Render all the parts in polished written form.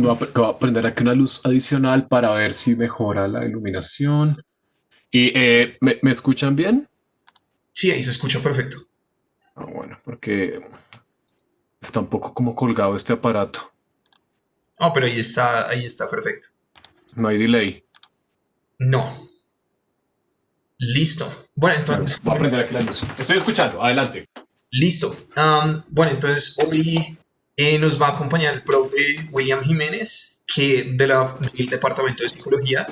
Voy a prender aquí una luz adicional para ver si mejora la iluminación. ¿Y me escuchan bien? Sí, ahí se escucha perfecto. Ah, bueno, porque está un poco como colgado este aparato. Oh, pero ahí está perfecto. No hay delay. No. Listo. Bueno, Bueno, entonces, voy a prender aquí la luz. Estoy escuchando, adelante. listo. Bueno, entonces hoy nos va a acompañar el profe William Jiménez, del Departamento de Psicología,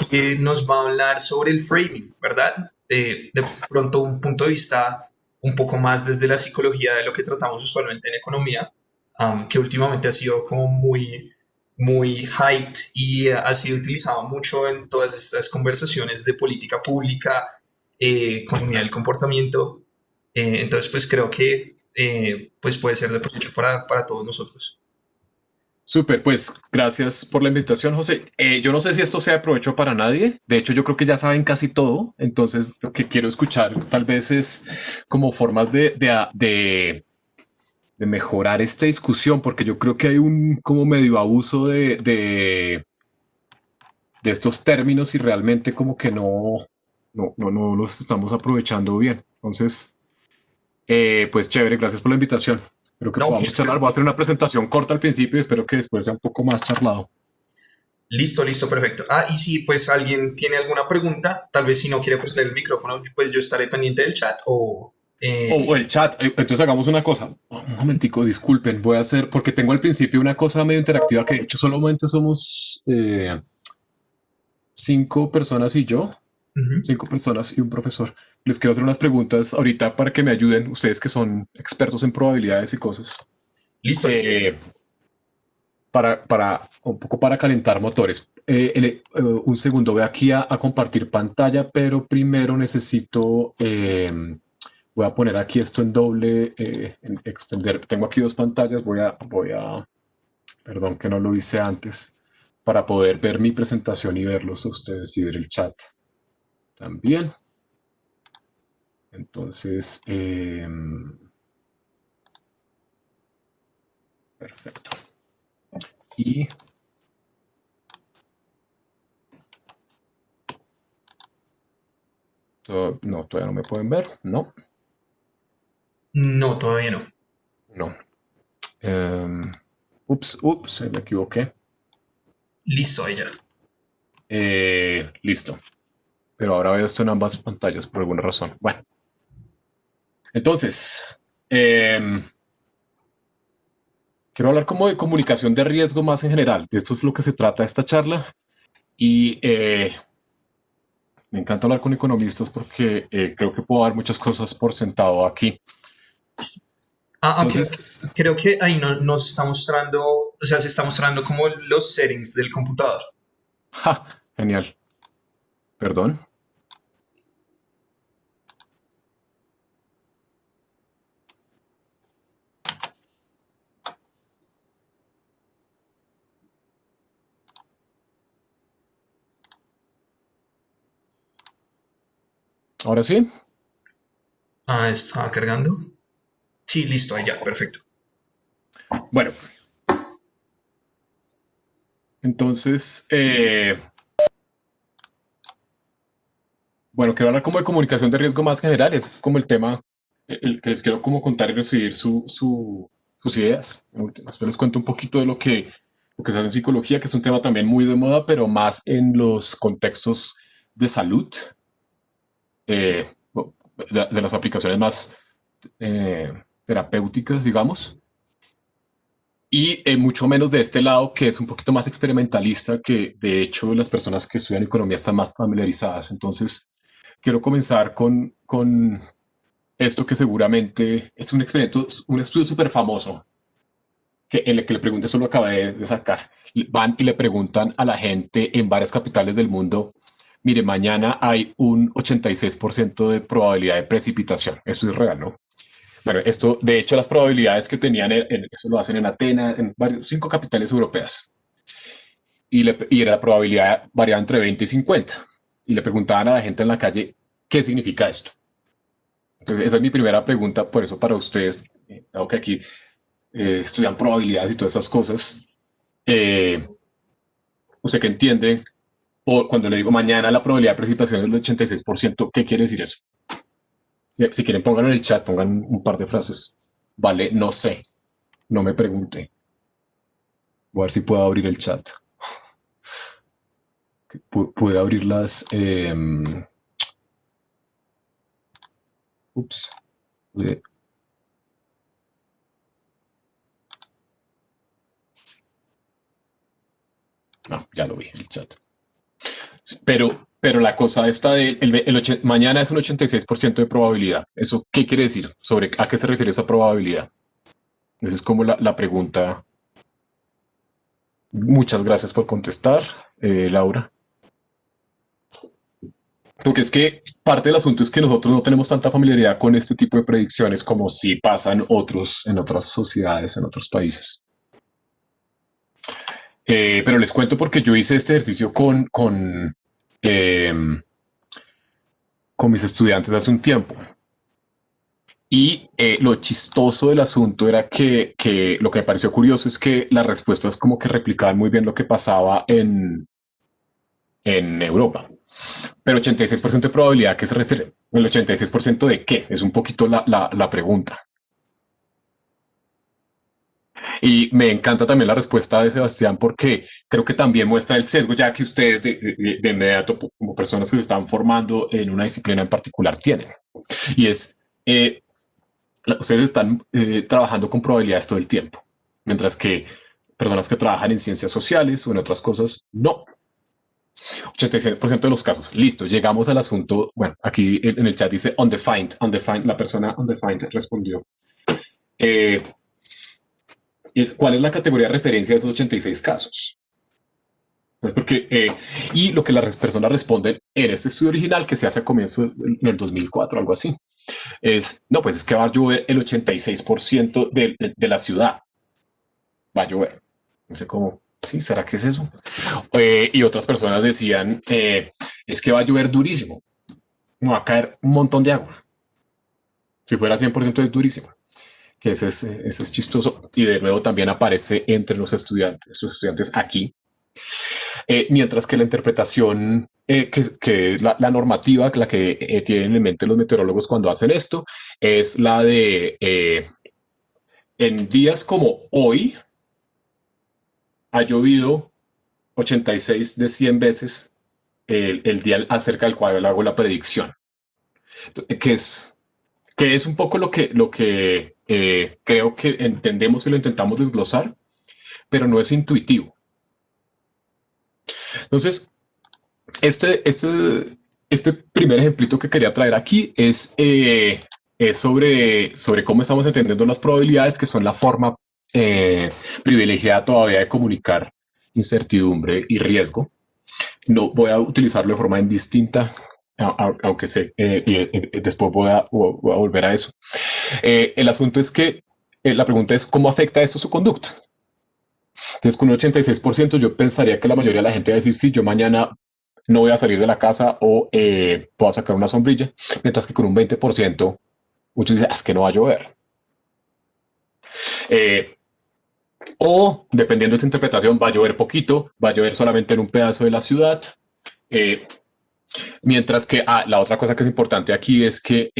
que nos va a hablar sobre el framing, ¿verdad? De pronto un punto de vista un poco más desde la psicología de lo que tratamos usualmente en economía, que últimamente ha sido como muy hyped y ha sido utilizado mucho en todas estas conversaciones de política pública, economía del comportamiento. Entonces, pues creo que pues puede ser de provecho para todos nosotros. Súper, pues gracias por la invitación, José. Yo no sé si esto sea de provecho para nadie. De hecho, yo creo que ya saben casi todo. Entonces, lo que quiero escuchar tal vez es como formas de mejorar esta discusión, porque yo creo que hay un como medio abuso de estos términos y realmente como que no los estamos aprovechando bien. Entonces, pues chévere, gracias por la invitación. Espero que No, podamos muchas charlar. gracias. Voy a hacer una presentación corta al principio y espero que después sea un poco más charlado. Listo, listo, perfecto. Y si pues alguien tiene alguna pregunta, tal vez si no quiere prender el micrófono, pues yo estaré pendiente del chat o... O el chat, entonces hagamos una cosa. Un momentico, disculpen, voy a hacer, porque tengo al principio una cosa medio interactiva que de hecho solamente somos 5 personas y yo, Ujú. 5 personas y un profesor. Les quiero hacer unas preguntas ahorita para que me ayuden, ustedes que son expertos en probabilidades y cosas, Listo, listo. eh, para un poco para calentar motores. Un segundo, voy aquí a compartir pantalla, pero primero necesito, voy a poner aquí esto en doble, en extender. Tengo aquí dos pantallas, perdón que no lo hice antes, para poder ver mi presentación y verlos a ustedes y ver el chat también. Entonces, perfecto. Y no, todavía no me pueden ver. No, No, todavía no. no. Um, ups, me equivoqué. Listo, ahí ya. Listo. Pero ahora veo esto en ambas pantallas por alguna razón. Bueno, entonces, eh, quiero hablar como de comunicación de riesgo más en general. De esto es lo que se trata esta charla. Y me encanta hablar con economistas porque creo que puedo dar muchas cosas por sentado aquí. Aunque Entonces, creo que ahí no, nos está mostrando, o sea, se está mostrando como los settings del computador. ja, genial. Perdón. Ahora sí. Estaba cargando. Sí, listo, ahí ya, perfecto. Bueno, entonces, bueno, quiero hablar como de comunicación de riesgo más general. Ese es como el tema el que les quiero como contar y recibir sus ideas. Después les cuento un poquito de lo que se hace en psicología, que es un tema también muy de moda, pero más en los contextos de salud, eh, de las aplicaciones más terapéuticas, digamos. Y mucho menos de este lado, que es un poquito más experimentalista, que de hecho las personas que estudian economía están más familiarizadas. Entonces, quiero comenzar con esto que seguramente es un experimento, un estudio súper famoso, que en el que le pregunté, eso lo acabé de sacar. Van y le preguntan a la gente en varias capitales del mundo, mire, mañana hay un 86% de probabilidad de precipitación. Esto es real, ¿no? Bueno, esto, de hecho, las probabilidades que tenían, eso lo hacen en Atenas, en varios, 5 capitales europeas, y la probabilidad variaba entre 20 y 50. Y le preguntaban a la gente en la calle, ¿qué significa esto? Entonces, esa es mi primera pregunta, por eso para ustedes, dado que aquí estudian probabilidades y todas esas cosas, eh, usted que entiende, cuando le digo mañana la probabilidad de precipitación es del 86%, ¿qué quiere decir eso? Si quieren, pónganlo en el chat, pongan un par de frases. Vale, no sé, no me pregunte. Voy a ver si puedo abrir el chat. Pude abrir las. Ups. Pude- no, ya lo vi, el chat. Pero la cosa está de mañana es un 86% de probabilidad. ¿Eso qué quiere decir? ¿Sobre a qué se refiere esa probabilidad? Esa es como la pregunta. Muchas gracias por contestar, Laura. Porque es que parte del asunto es que nosotros no tenemos tanta familiaridad con este tipo de predicciones como si pasan en otras sociedades, en otros países. Pero les cuento porque yo hice este ejercicio eh, con mis estudiantes hace un tiempo. Y lo chistoso del asunto era que lo que me pareció curioso es que las respuestas como que replicaban muy bien lo que pasaba en Europa. Pero 86% de probabilidad, ¿a qué se refiere? ¿El 86% de qué? Es un poquito la pregunta. Y me encanta también la respuesta de Sebastián porque creo que también muestra el sesgo, ya que ustedes de inmediato, como personas que se están formando en una disciplina en particular, tienen. Y es, ustedes están trabajando con probabilidades todo el tiempo, mientras que personas que trabajan en ciencias sociales o en otras cosas, no. 86% de los casos. Listo, llegamos al asunto. Bueno, aquí en el chat dice undefined, undefined. La persona undefined respondió. Eh, ¿Cuál es la categoría de referencia de esos 86 casos? Pues porque, y lo que las personas responden en este estudio original que se hace a comienzo del 2004, algo así, es, no, pues es que va a llover el 86% de la ciudad. Va a llover. No sé cómo, sí, ¿será que es eso? Y otras personas decían, es que va a llover durísimo. Va a caer un montón de agua. Si fuera 100% es durísimo. Que ese es chistoso. Y de nuevo también aparece entre los estudiantes aquí. Mientras que la interpretación, que la normativa, la que tienen en mente los meteorólogos cuando hacen esto, es la de en días como hoy ha llovido 86 de 100 veces el día acerca del cual hago la predicción, que es, que es un poco lo que creo que entendemos y lo intentamos desglosar, pero no es intuitivo. Entonces, este, este, este primer ejemplito que quería traer aquí es sobre cómo estamos entendiendo las probabilidades, que son la forma privilegiada todavía de comunicar incertidumbre y riesgo. No voy a utilizarlo de forma indistinta, aunque sé, y después voy a volver a eso. El asunto es que la pregunta es cómo afecta esto su conducta. Entonces, con un 86% yo pensaría que la mayoría de la gente va a decir, sí, yo mañana no voy a salir de la casa o puedo sacar una sombrilla, mientras que con un 20% muchos dicen, es que no va a llover. Eh, o, dependiendo de esa interpretación, va a llover poquito, va a llover solamente en un pedazo de la ciudad. Eh, Mientras que la otra cosa que es importante aquí es que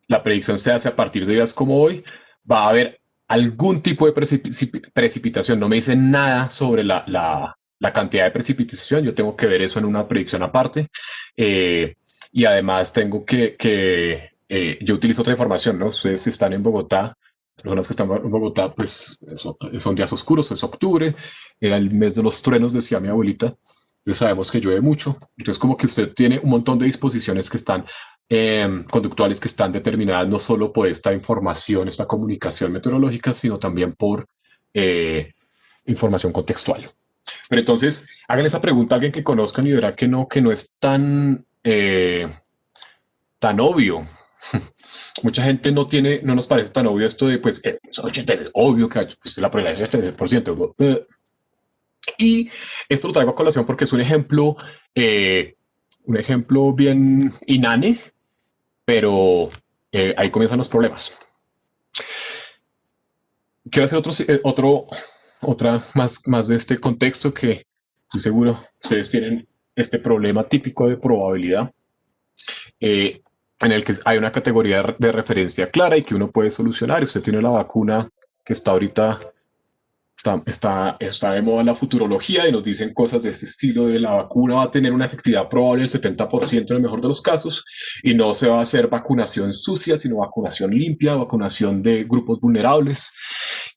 la predicción se hace a partir de días como hoy, va a haber algún tipo de precipitación. No me dicen nada sobre la cantidad de precipitación. Yo tengo que ver eso en una predicción aparte. Y además tengo yo utilizo otra información, ¿no? Ustedes están en Bogotá. Las personas que están en Bogotá, pues son días oscuros, es octubre, era el mes de los truenos, decía mi abuelita. Entonces sabemos que llueve mucho. Entonces como que usted tiene un montón de disposiciones que están conductuales que están determinadas no solo por esta información, esta comunicación meteorológica, sino también por eh, información contextual. Pero entonces, hagan esa pregunta a alguien que conozcan y verá que no es tan obvio. Mucha gente no nos parece tan obvio esto de, pues, 80, obvio que pues, la probabilidad es 86%. Y esto lo traigo a colación porque es un ejemplo bien inane, pero ahí comienzan los problemas. Quiero hacer otra más de este contexto que estoy seguro ustedes tienen este problema típico de probabilidad eh, en el que hay una categoría de referencia clara y que uno puede solucionar. Y usted tiene la vacuna que está ahorita, está de moda la futurología y nos dicen cosas de este estilo de la vacuna va a tener una efectividad probable del 70% en el mejor de los casos y no se va a hacer vacunación sucia, sino vacunación limpia, vacunación de grupos vulnerables.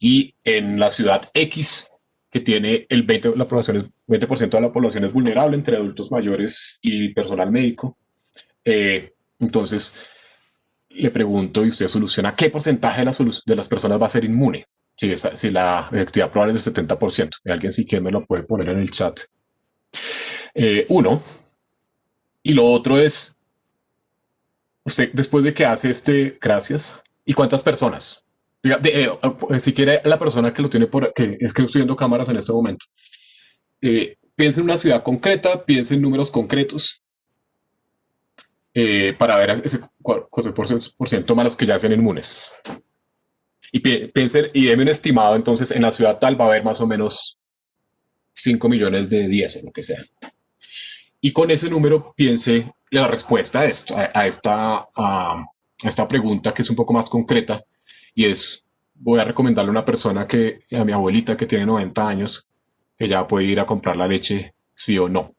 Y en la ciudad X, que tiene el 20%, la población es, 20% de la población es vulnerable entre adultos mayores y personal médico. Entonces, le pregunto y usted soluciona qué porcentaje de las personas va a ser inmune. Si la efectividad probable es del 70%. Y alguien sí que me lo puede poner en el chat. Uno. Y lo otro es, usted después de que hace gracias, ¿y cuántas personas? Si quiere la persona que lo tiene que es que estoy viendo cámaras en este momento, piense en una ciudad concreta, piense en números concretos para ver ese 4% más los que ya sean inmunes. Y piensen y déme un estimado, entonces en la ciudad tal va a haber más o menos 5 millones de 10 o lo que sea. Y con ese número piense la respuesta a esto, esta pregunta que es un poco más concreta y es, voy a recomendarle a una persona a mi abuelita que tiene 90 años, que ya puede ir a comprar la leche sí o no.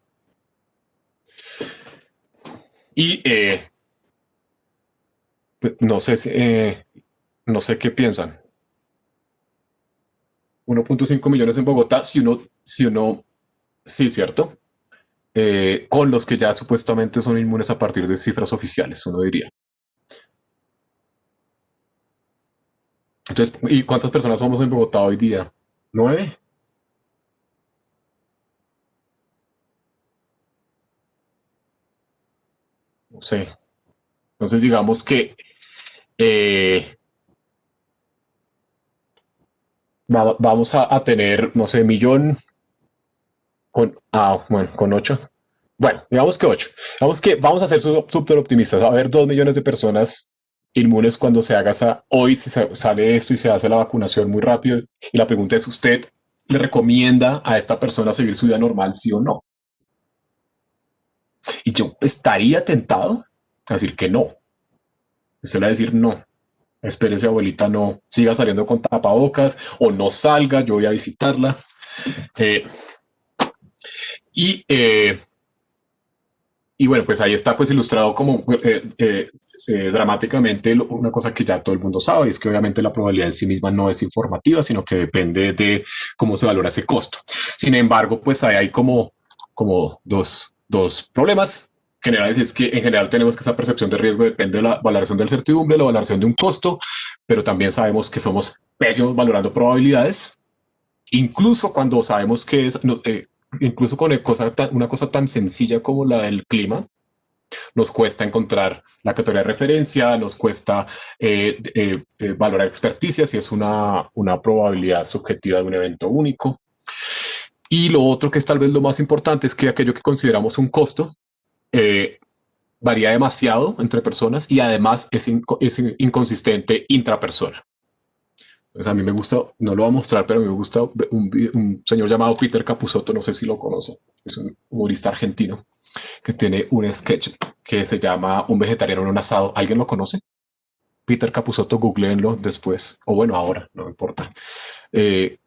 Y pues, no sé qué piensan. 1.5 millones en Bogotá, sí, cierto. Con los que ya supuestamente son inmunes a partir de cifras oficiales, uno diría. Entonces, ¿y cuántas personas somos en Bogotá hoy día? ¿9? No sé. Entonces, digamos que eh, vamos a tener, no sé, millón bueno, con 8. Bueno, digamos que 8. Digamos que vamos a ser súper optimistas. Va a haber 2 millones de personas inmunes cuando se haga hoy si sale esto y se hace la vacunación muy rápido. Y la pregunta es, ¿usted le recomienda a esta persona seguir su vida normal, sí o no? Y yo estaría tentado a decir que no. Usted le va a decir no. Espere, abuelita, no siga saliendo con tapabocas o no salga, yo voy a visitarla. Eh, y Y bueno, pues ahí está pues ilustrado como dramáticamente una cosa que ya todo el mundo sabe, y es que obviamente la probabilidad en sí misma no es informativa, sino que depende de cómo se valora ese costo. Sin embargo, pues ahí hay como dos problemas generales, y es que en general tenemos que esa percepción de riesgo depende de la valoración de la certidumbre, la valoración de un costo, pero también sabemos que somos pésimos valorando probabilidades, incluso cuando sabemos que es, incluso con una cosa tan sencilla como la del clima, nos cuesta encontrar la categoría de referencia, nos cuesta valorar experticia si es una probabilidad subjetiva de un evento único. Y lo otro que es tal vez lo más importante es que aquello que consideramos un costo eh, varía demasiado entre personas y además es inconsistente intrapersona. Pues a mí me gusta, no lo voy a mostrar, pero a mí me gusta un señor llamado Peter Capusotto, no sé si lo conoce, es un humorista argentino que tiene un sketch que se llama Un vegetariano en un asado. ¿Alguien lo conoce? Peter Capusotto, googleenlo después, o bueno, ahora, no importa. Eh,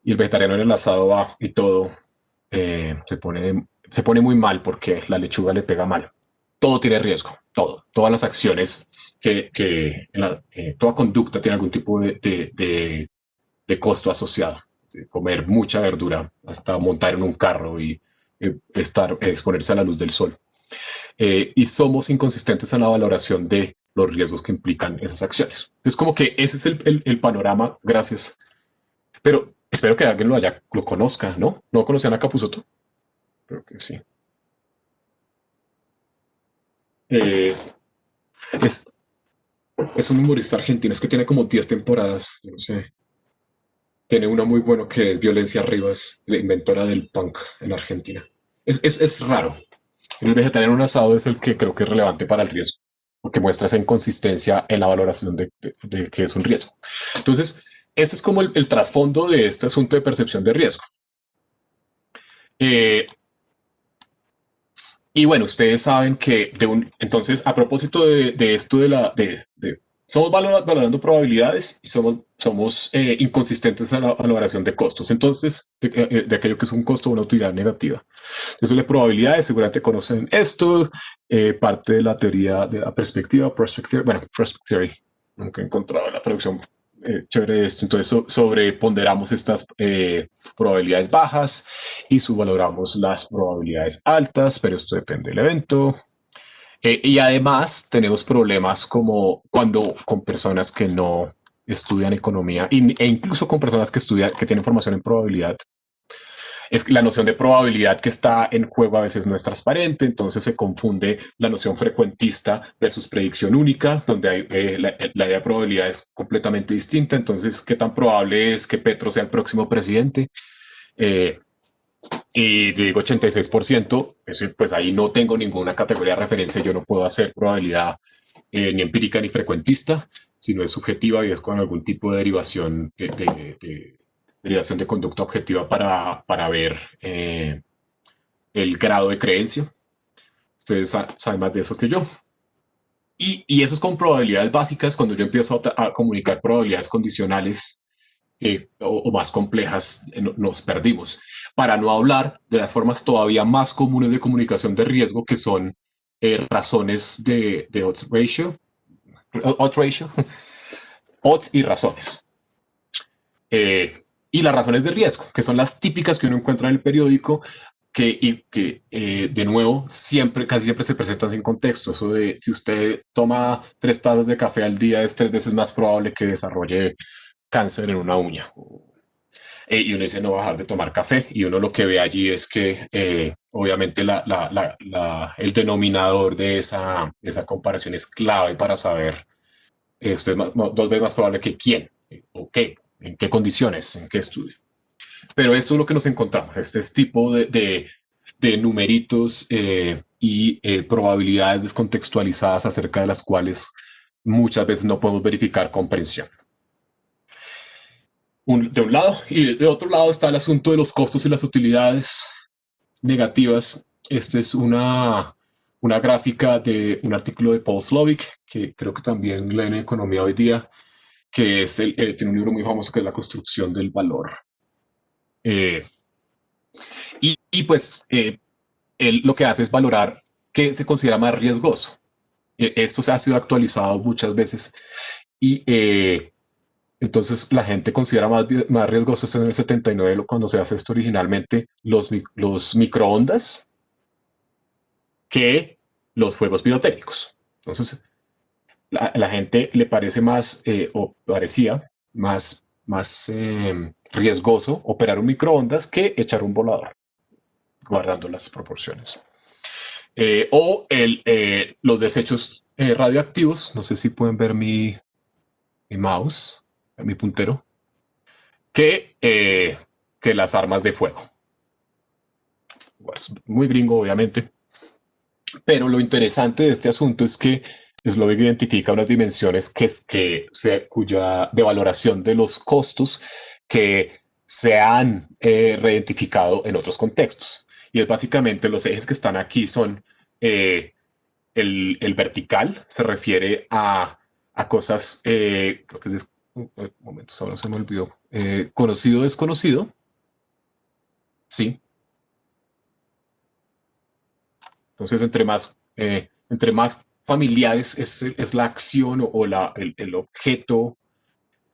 y el vegetariano en el asado va y todo se pone muy mal porque la lechuga le pega mal. Todo tiene riesgo, todas las acciones toda conducta tiene algún tipo de costo asociado. Comer mucha verdura, hasta montar en un carro y exponerse a la luz del sol. Y somos inconsistentes en la valoración de los riesgos que implican esas acciones. Entonces, como que ese es el panorama, gracias. Pero espero que alguien lo conozca, ¿no? ¿No conocían a Capusotto? Creo que sí. Eh, es, es un humorista argentino, es que tiene como 10 temporadas, no sé. Tiene una muy buena que es Violencia Rivas, la inventora del punk en Argentina. Es raro. El vegetariano en un asado es el que creo que es relevante para el riesgo, porque muestra esa inconsistencia en la valoración de que es un riesgo. Entonces, ese es como el trasfondo de este asunto de percepción de riesgo. Eh, y bueno, ustedes saben que entonces, a propósito de esto somos valorando probabilidades y somos inconsistentes a la valoración de costos. Entonces, de aquello que es un costo o una utilidad negativa. Eso de probabilidades, seguramente conocen esto, parte de la teoría de la perspectiva, bueno, prospect theory, nunca he encontrado la traducción chévere de esto. Entonces, sobreponderamos estas probabilidades bajas y subvaloramos las probabilidades altas, pero esto depende del evento. Y además tenemos problemas como cuando con personas que no estudian economía e incluso con personas que tienen formación en probabilidad, es que la noción de probabilidad que está en juego a veces no es transparente, entonces se confunde la noción frecuentista versus predicción única, donde la idea de probabilidad es completamente distinta. Entonces, ¿qué tan probable es que Petro sea el próximo presidente? Eh, y digo 86%, pues ahí no tengo ninguna categoría de referencia, yo no puedo hacer probabilidad ni empírica ni frecuentista, sino es subjetiva y es con algún tipo de derivación derivación de conducta objetiva para ver el grado de creencia. Ustedes saben más de eso que yo. Y eso es con probabilidades básicas. Cuando yo empiezo a comunicar probabilidades condicionales o más complejas, nos perdimos. Para no hablar de las formas todavía más comunes de comunicación de riesgo, que son razones de odds ratio, odds y razones. Y las razones de riesgo, que son las típicas que uno encuentra en el periódico, que de nuevo, casi siempre se presentan sin contexto. Eso de si usted toma 3 tazas de café al día, es 3 veces más probable que desarrolle cáncer en una uña. Y uno dice no bajar de tomar café, y uno lo que ve allí es que obviamente el denominador de esa comparación es clave para saber usted es 2 veces más probable que quién, o qué, en qué condiciones, en qué estudio. Pero esto es lo que nos encontramos, este es tipo de numeritos y probabilidades descontextualizadas acerca de las cuales muchas veces no podemos verificar comprensión. De un lado, y de otro lado está el asunto de los costos y las utilidades negativas. Esta es una gráfica de un artículo de Paul Slovic, que creo que también leen en Economía hoy día, que tiene un libro muy famoso que es La construcción del valor. Eh, pues él lo que hace es valorar qué se considera más riesgoso. Esto se ha sido actualizado muchas veces y entonces la gente considera más riesgosos en el 79 cuando se hace esto originalmente los microondas que los fuegos pirotécnicos. Entonces la gente le parece más o parecía más riesgoso operar un microondas que echar un volador, guardando las proporciones. Los desechos radioactivos, no sé si pueden ver mi mouse, mi puntero, que las armas de fuego. Pues, muy gringo, obviamente. Pero lo interesante de este asunto es que Slovic identifica unas dimensiones de valoración de los costos que se han reidentificado en otros contextos. Y es básicamente los ejes que están aquí son el vertical, se refiere a cosas, creo que es, un momento, ahora se me olvidó, conocido, desconocido, sí. Entonces, entre más familiares es la acción o el objeto,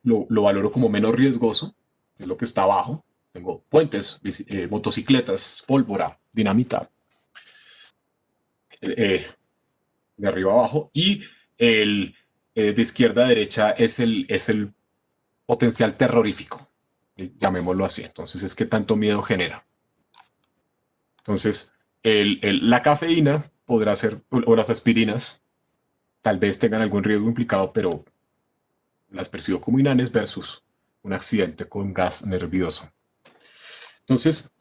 lo valoro como menos riesgoso, es lo que está abajo. Tengo puentes, motocicletas, pólvora, dinamita, eh, de arriba abajo, y el de izquierda a derecha es el potencial terrorífico, llamémoslo así. Entonces, es que tanto miedo genera. Entonces, la cafeína podrá ser, o las aspirinas, tal vez tengan algún riesgo implicado, pero las percibo como inanes versus un accidente con gas nervioso. Entonces,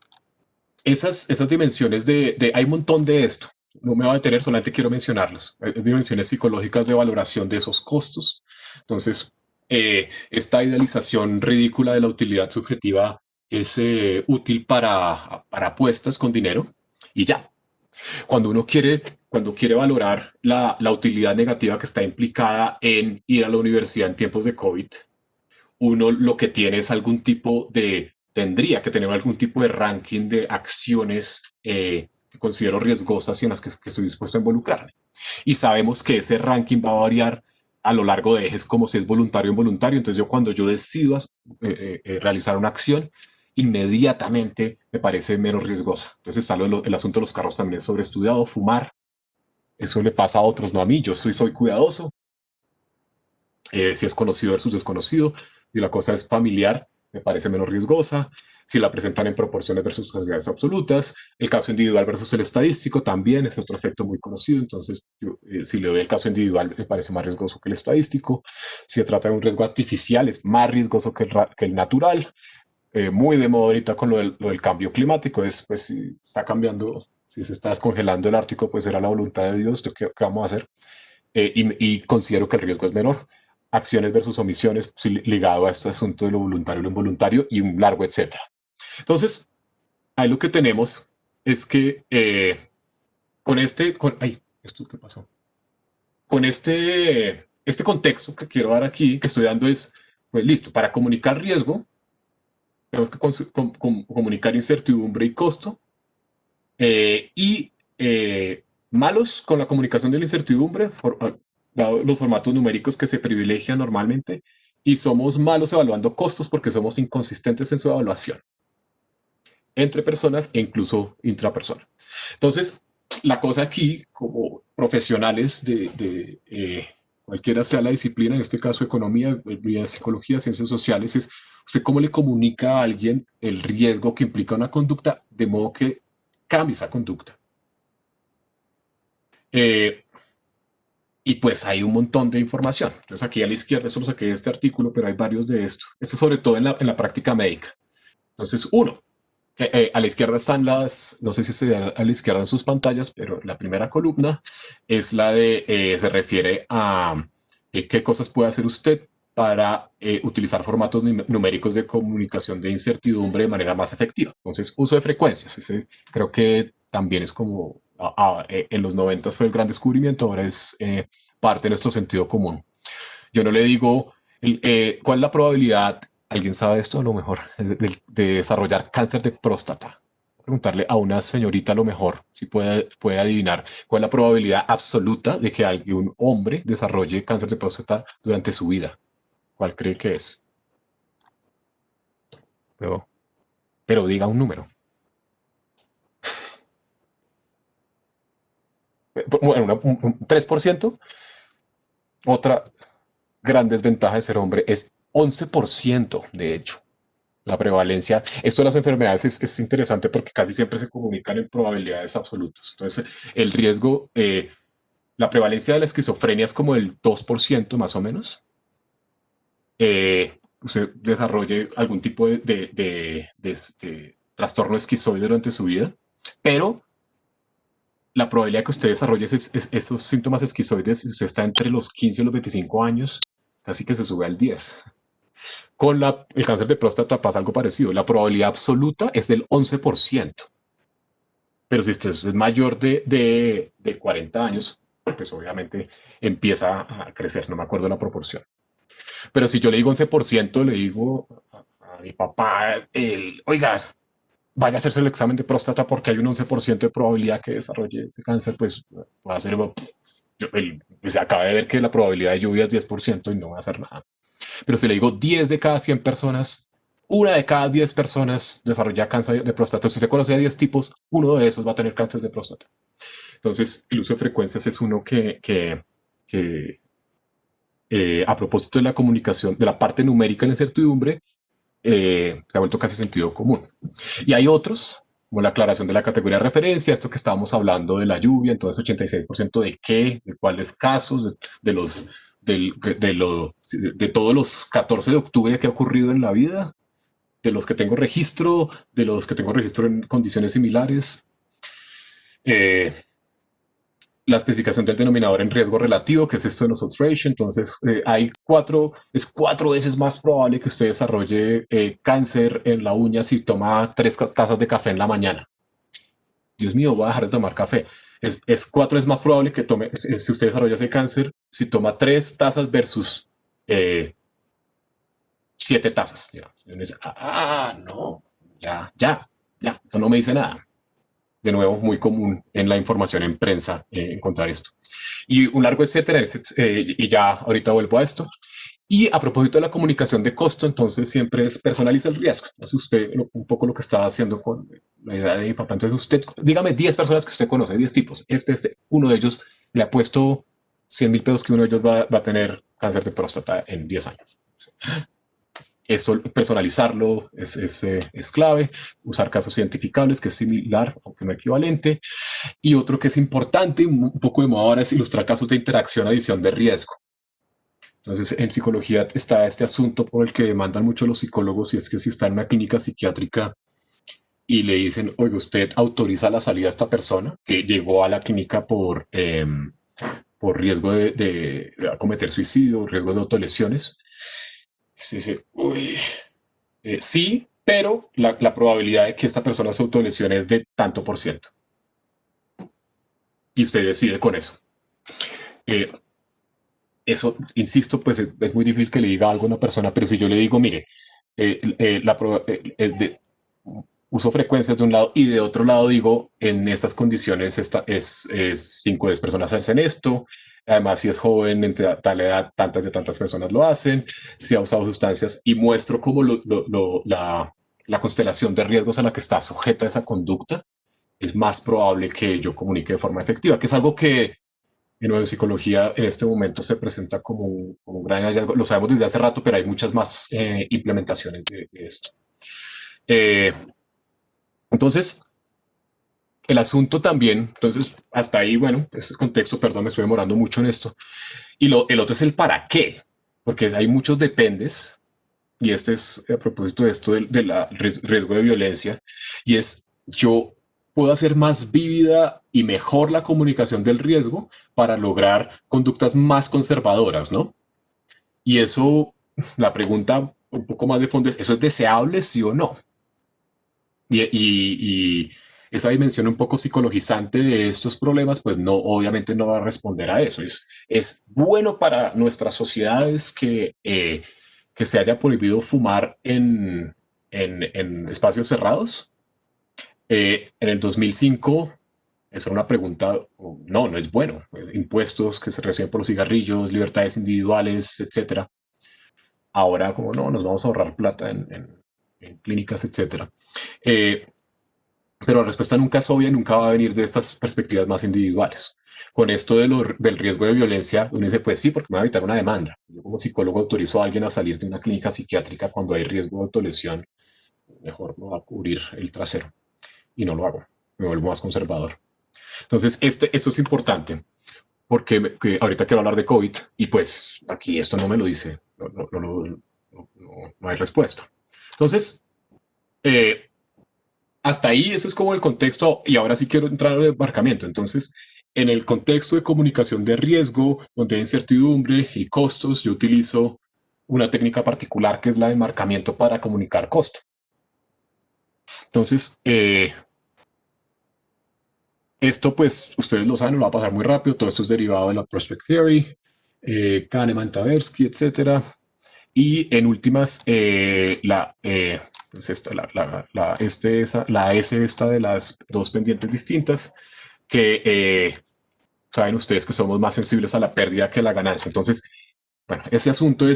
esas dimensiones hay un montón de esto. No me voy a detener, solamente quiero mencionarlas. Hay dimensiones psicológicas de valoración de esos costos. Entonces, Esta idealización ridícula de la utilidad subjetiva es útil para apuestas con dinero y ya. Cuando quiere valorar la utilidad negativa que está implicada en ir a la universidad en tiempos de COVID, uno lo que tiene es tendría que tener algún tipo de ranking de acciones que considero riesgosas y en las que estoy dispuesto a involucrarme. Y sabemos que ese ranking va a variar a lo largo de ejes como si es voluntario o involuntario. Entonces cuando yo decido realizar una acción, inmediatamente me parece menos riesgosa. Entonces está el asunto de los carros también es sobreestudiado, fumar. Eso le pasa a otros, no a mí. Yo soy cuidadoso, si es conocido versus desconocido, y la cosa es familiar, me parece menos riesgosa, si la presentan en proporciones versus cantidades absolutas, el caso individual versus el estadístico también es otro efecto muy conocido, entonces si le doy el caso individual me parece más riesgoso que el estadístico, si se trata de un riesgo artificial es más riesgoso que el natural, muy de moda ahorita con lo del cambio climático, es pues si está cambiando, si se está descongelando el Ártico, pues será la voluntad de Dios, ¿qué vamos a hacer? Y considero que el riesgo es menor. Acciones versus omisiones, sí, ligado a este asunto de lo voluntario y lo involuntario y un largo etcétera. Entonces, ahí lo que tenemos es que ay, ¿esto qué pasó? Con este contexto que quiero dar aquí, que estoy dando es, pues listo, para comunicar riesgo, tenemos que comunicar incertidumbre y costo, y malos con la comunicación de la incertidumbre, dado los formatos numéricos que se privilegian normalmente, y somos malos evaluando costos porque somos inconsistentes en su evaluación entre personas e incluso intrapersona. Entonces, la cosa aquí, como profesionales de cualquiera sea la disciplina, en este caso economía, psicología, ciencias sociales, es usted cómo le comunica a alguien el riesgo que implica una conducta de modo que cambie esa conducta. Eh, y pues hay un montón de información. Entonces aquí a la izquierda solo saqué este artículo, pero hay varios de esto. Esto sobre todo en la práctica médica. Entonces, uno, a la izquierda están no sé si se ve a la izquierda en sus pantallas, pero la primera columna es se refiere a qué cosas puede hacer usted para utilizar formatos numéricos de comunicación de incertidumbre de manera más efectiva. Entonces, uso de frecuencias. Ese creo que también es como en los 90 fue el gran descubrimiento, ahora es parte de nuestro sentido común. Yo no le digo cuál es la probabilidad, alguien sabe esto a lo mejor, de desarrollar cáncer de próstata. Preguntarle a una señorita a lo mejor si puede adivinar cuál es la probabilidad absoluta de que algún hombre desarrolle cáncer de próstata durante su vida. ¿Cuál cree que es? Pero, pero diga un número. Bueno, un 3%. Otra gran desventaja de ser hombre es 11%, de hecho. La prevalencia, esto de las enfermedades es interesante porque casi siempre se comunican en probabilidades absolutas. Entonces, el riesgo, la prevalencia de la esquizofrenia es como el 2% más o menos. Usted desarrolle algún tipo de trastorno esquizoide durante su vida, pero la probabilidad de que usted desarrolle esos síntomas esquizoides, si usted está entre los 15 y los 25 años, casi que se sube al 10. Con el cáncer de próstata pasa algo parecido. La probabilidad absoluta es del 11%. Pero si usted es mayor de 40 años, pues obviamente empieza a crecer. No me acuerdo la proporción. Pero si yo le digo 11%, le digo a mi papá, oiga, vaya a hacerse el examen de próstata porque hay un 11% de probabilidad que desarrolle ese cáncer, pues va a ser, se acaba de ver que la probabilidad de lluvia es 10% y no va a hacer nada. Pero si le digo 10 de cada 100 personas, una de cada 10 personas desarrolla cáncer de próstata. Si usted conoce a 10 tipos, uno de esos va a tener cáncer de próstata. Entonces, el uso de frecuencias es uno que a propósito de la comunicación, de la parte numérica en la incertidumbre, se ha vuelto casi sentido común. Y hay otros, como la aclaración de la categoría de referencia, esto que estábamos hablando de la lluvia, entonces 86% de qué, de cuáles casos, de los de todos los 14 de octubre que ha ocurrido en la vida, de los que tengo registro, en condiciones similares. Eh, la especificación del denominador en riesgo relativo, que es esto de los odds ratio. Entonces, es 4 veces más probable que usted desarrolle cáncer en la uña si toma 3 tazas de café en la mañana. Dios mío, voy a dejar de tomar café. Es 4 veces más probable que tome, si usted desarrolla ese cáncer, si toma 3 tazas versus 7 tazas. Y uno dice, no, ya, esto no me dice nada. De nuevo, muy común en la información en prensa encontrar esto. Y un largo etcétera, y ya ahorita vuelvo a esto. Y a propósito de la comunicación de costo, entonces siempre es personaliza el riesgo. Entonces usted, un poco lo que estaba haciendo con la idea de mi papá, entonces usted, dígame 10 personas que usted conoce, 10 tipos. Uno de ellos le ha puesto 100.000 pesos que uno de ellos va a tener cáncer de próstata en 10 años. Esto, personalizarlo es clave, usar casos identificables, que es similar, aunque no equivalente. Y otro que es importante, un poco de moda ahora, es ilustrar casos de interacción, adición de riesgo. Entonces, en psicología está este asunto por el que demandan mucho los psicólogos, y es que si está en una clínica psiquiátrica y le dicen, oiga, usted autoriza la salida a esta persona que llegó a la clínica por riesgo de cometer suicidio, riesgo de autolesiones, se dice, uy, sí, pero la probabilidad de que esta persona se autolesione es de tanto por ciento. Y usted decide con eso. Eh, Eso, insisto, pues es muy difícil que le diga algo a una persona, pero si yo le digo, mire, uso frecuencias de un lado y de otro lado digo, en estas condiciones es 5 de 10 personas hacen esto, además si es joven, entre tal edad, tantas de tantas personas lo hacen, si ha usado sustancias y muestro como la constelación de riesgos a la que está sujeta esa conducta, es más probable que yo comunique de forma efectiva, que es algo que en neuropsicología en este momento se presenta como un gran hallazgo. Lo sabemos desde hace rato, pero hay muchas más implementaciones de esto. Eh, entonces, el asunto también, entonces, hasta ahí, bueno, este contexto, perdón, me estoy demorando mucho en esto. Y el otro es el para qué, porque hay muchos dependes, y este es a propósito de esto del riesgo de violencia, y es yo puedo hacer más vívida y mejor la comunicación del riesgo para lograr conductas más conservadoras, ¿no? Y eso, la pregunta un poco más de fondo es, ¿eso es deseable, sí o no? Y esa dimensión un poco psicologizante de estos problemas, pues no, obviamente no va a responder a eso. Es bueno para nuestras sociedades que se haya prohibido fumar en espacios cerrados. En el 2005, esa era una pregunta, no, no es bueno. Impuestos que se reciben por los cigarrillos, libertades individuales, etcétera. Ahora, como no, nos vamos a ahorrar plata en clínicas, etcétera. Eh, pero la respuesta nunca es obvia, nunca va a venir de estas perspectivas más individuales. Con esto del riesgo de violencia, uno dice, pues sí, porque me va a evitar una demanda. Yo como psicólogo autorizo a alguien a salir de una clínica psiquiátrica cuando hay riesgo de autolesión, mejor no va a cubrir el trasero. Y no lo hago, me vuelvo más conservador. Entonces, esto es importante, porque ahorita quiero hablar de COVID, y pues aquí esto no me lo dice, no hay respuesta. Entonces, eh, hasta ahí eso es como el contexto, y ahora sí quiero entrar al embarcamiento. Entonces, en el contexto de comunicación de riesgo, donde hay incertidumbre y costos, yo utilizo una técnica particular que es la de enmarcamiento para comunicar costo. Entonces, esto pues ustedes lo saben, lo va a pasar muy rápido, todo esto es derivado de la Prospect Theory, Kahneman, Tversky, etcétera. Y en últimas, pues esta, la S esta de las dos pendientes distintas, que saben ustedes que somos más sensibles a la pérdida que a la ganancia. Entonces, bueno, ese asunto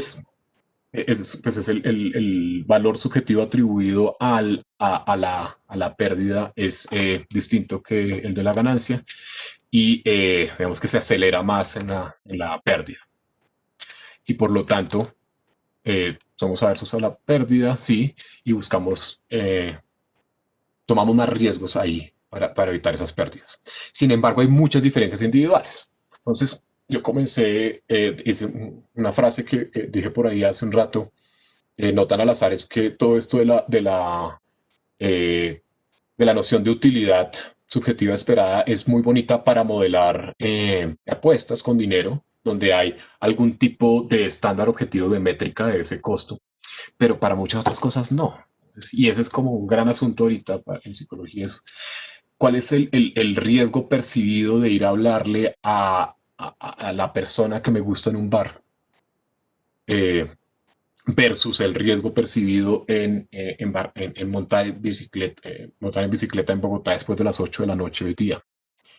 pues es el valor subjetivo atribuido a la pérdida es distinto que el de la ganancia, y digamos que se acelera más en la pérdida. Y por lo tanto, somos aversos a la pérdida, sí, y tomamos más riesgos ahí para evitar esas pérdidas. Sin embargo, hay muchas diferencias individuales. Entonces, yo hice una frase que dije por ahí hace un rato, no tan al azar, es que todo esto de la noción de utilidad subjetiva esperada es muy bonita para modelar apuestas con dinero, donde hay algún tipo de estándar objetivo de métrica de ese costo, pero para muchas otras cosas no. Y ese es como un gran asunto ahorita en psicología. ¿Cuál es el riesgo percibido de ir a hablarle a la persona que me gusta en un bar? Eh, versus el riesgo percibido en montar en bicicleta en Bogotá después de las 8 de la noche hoy día.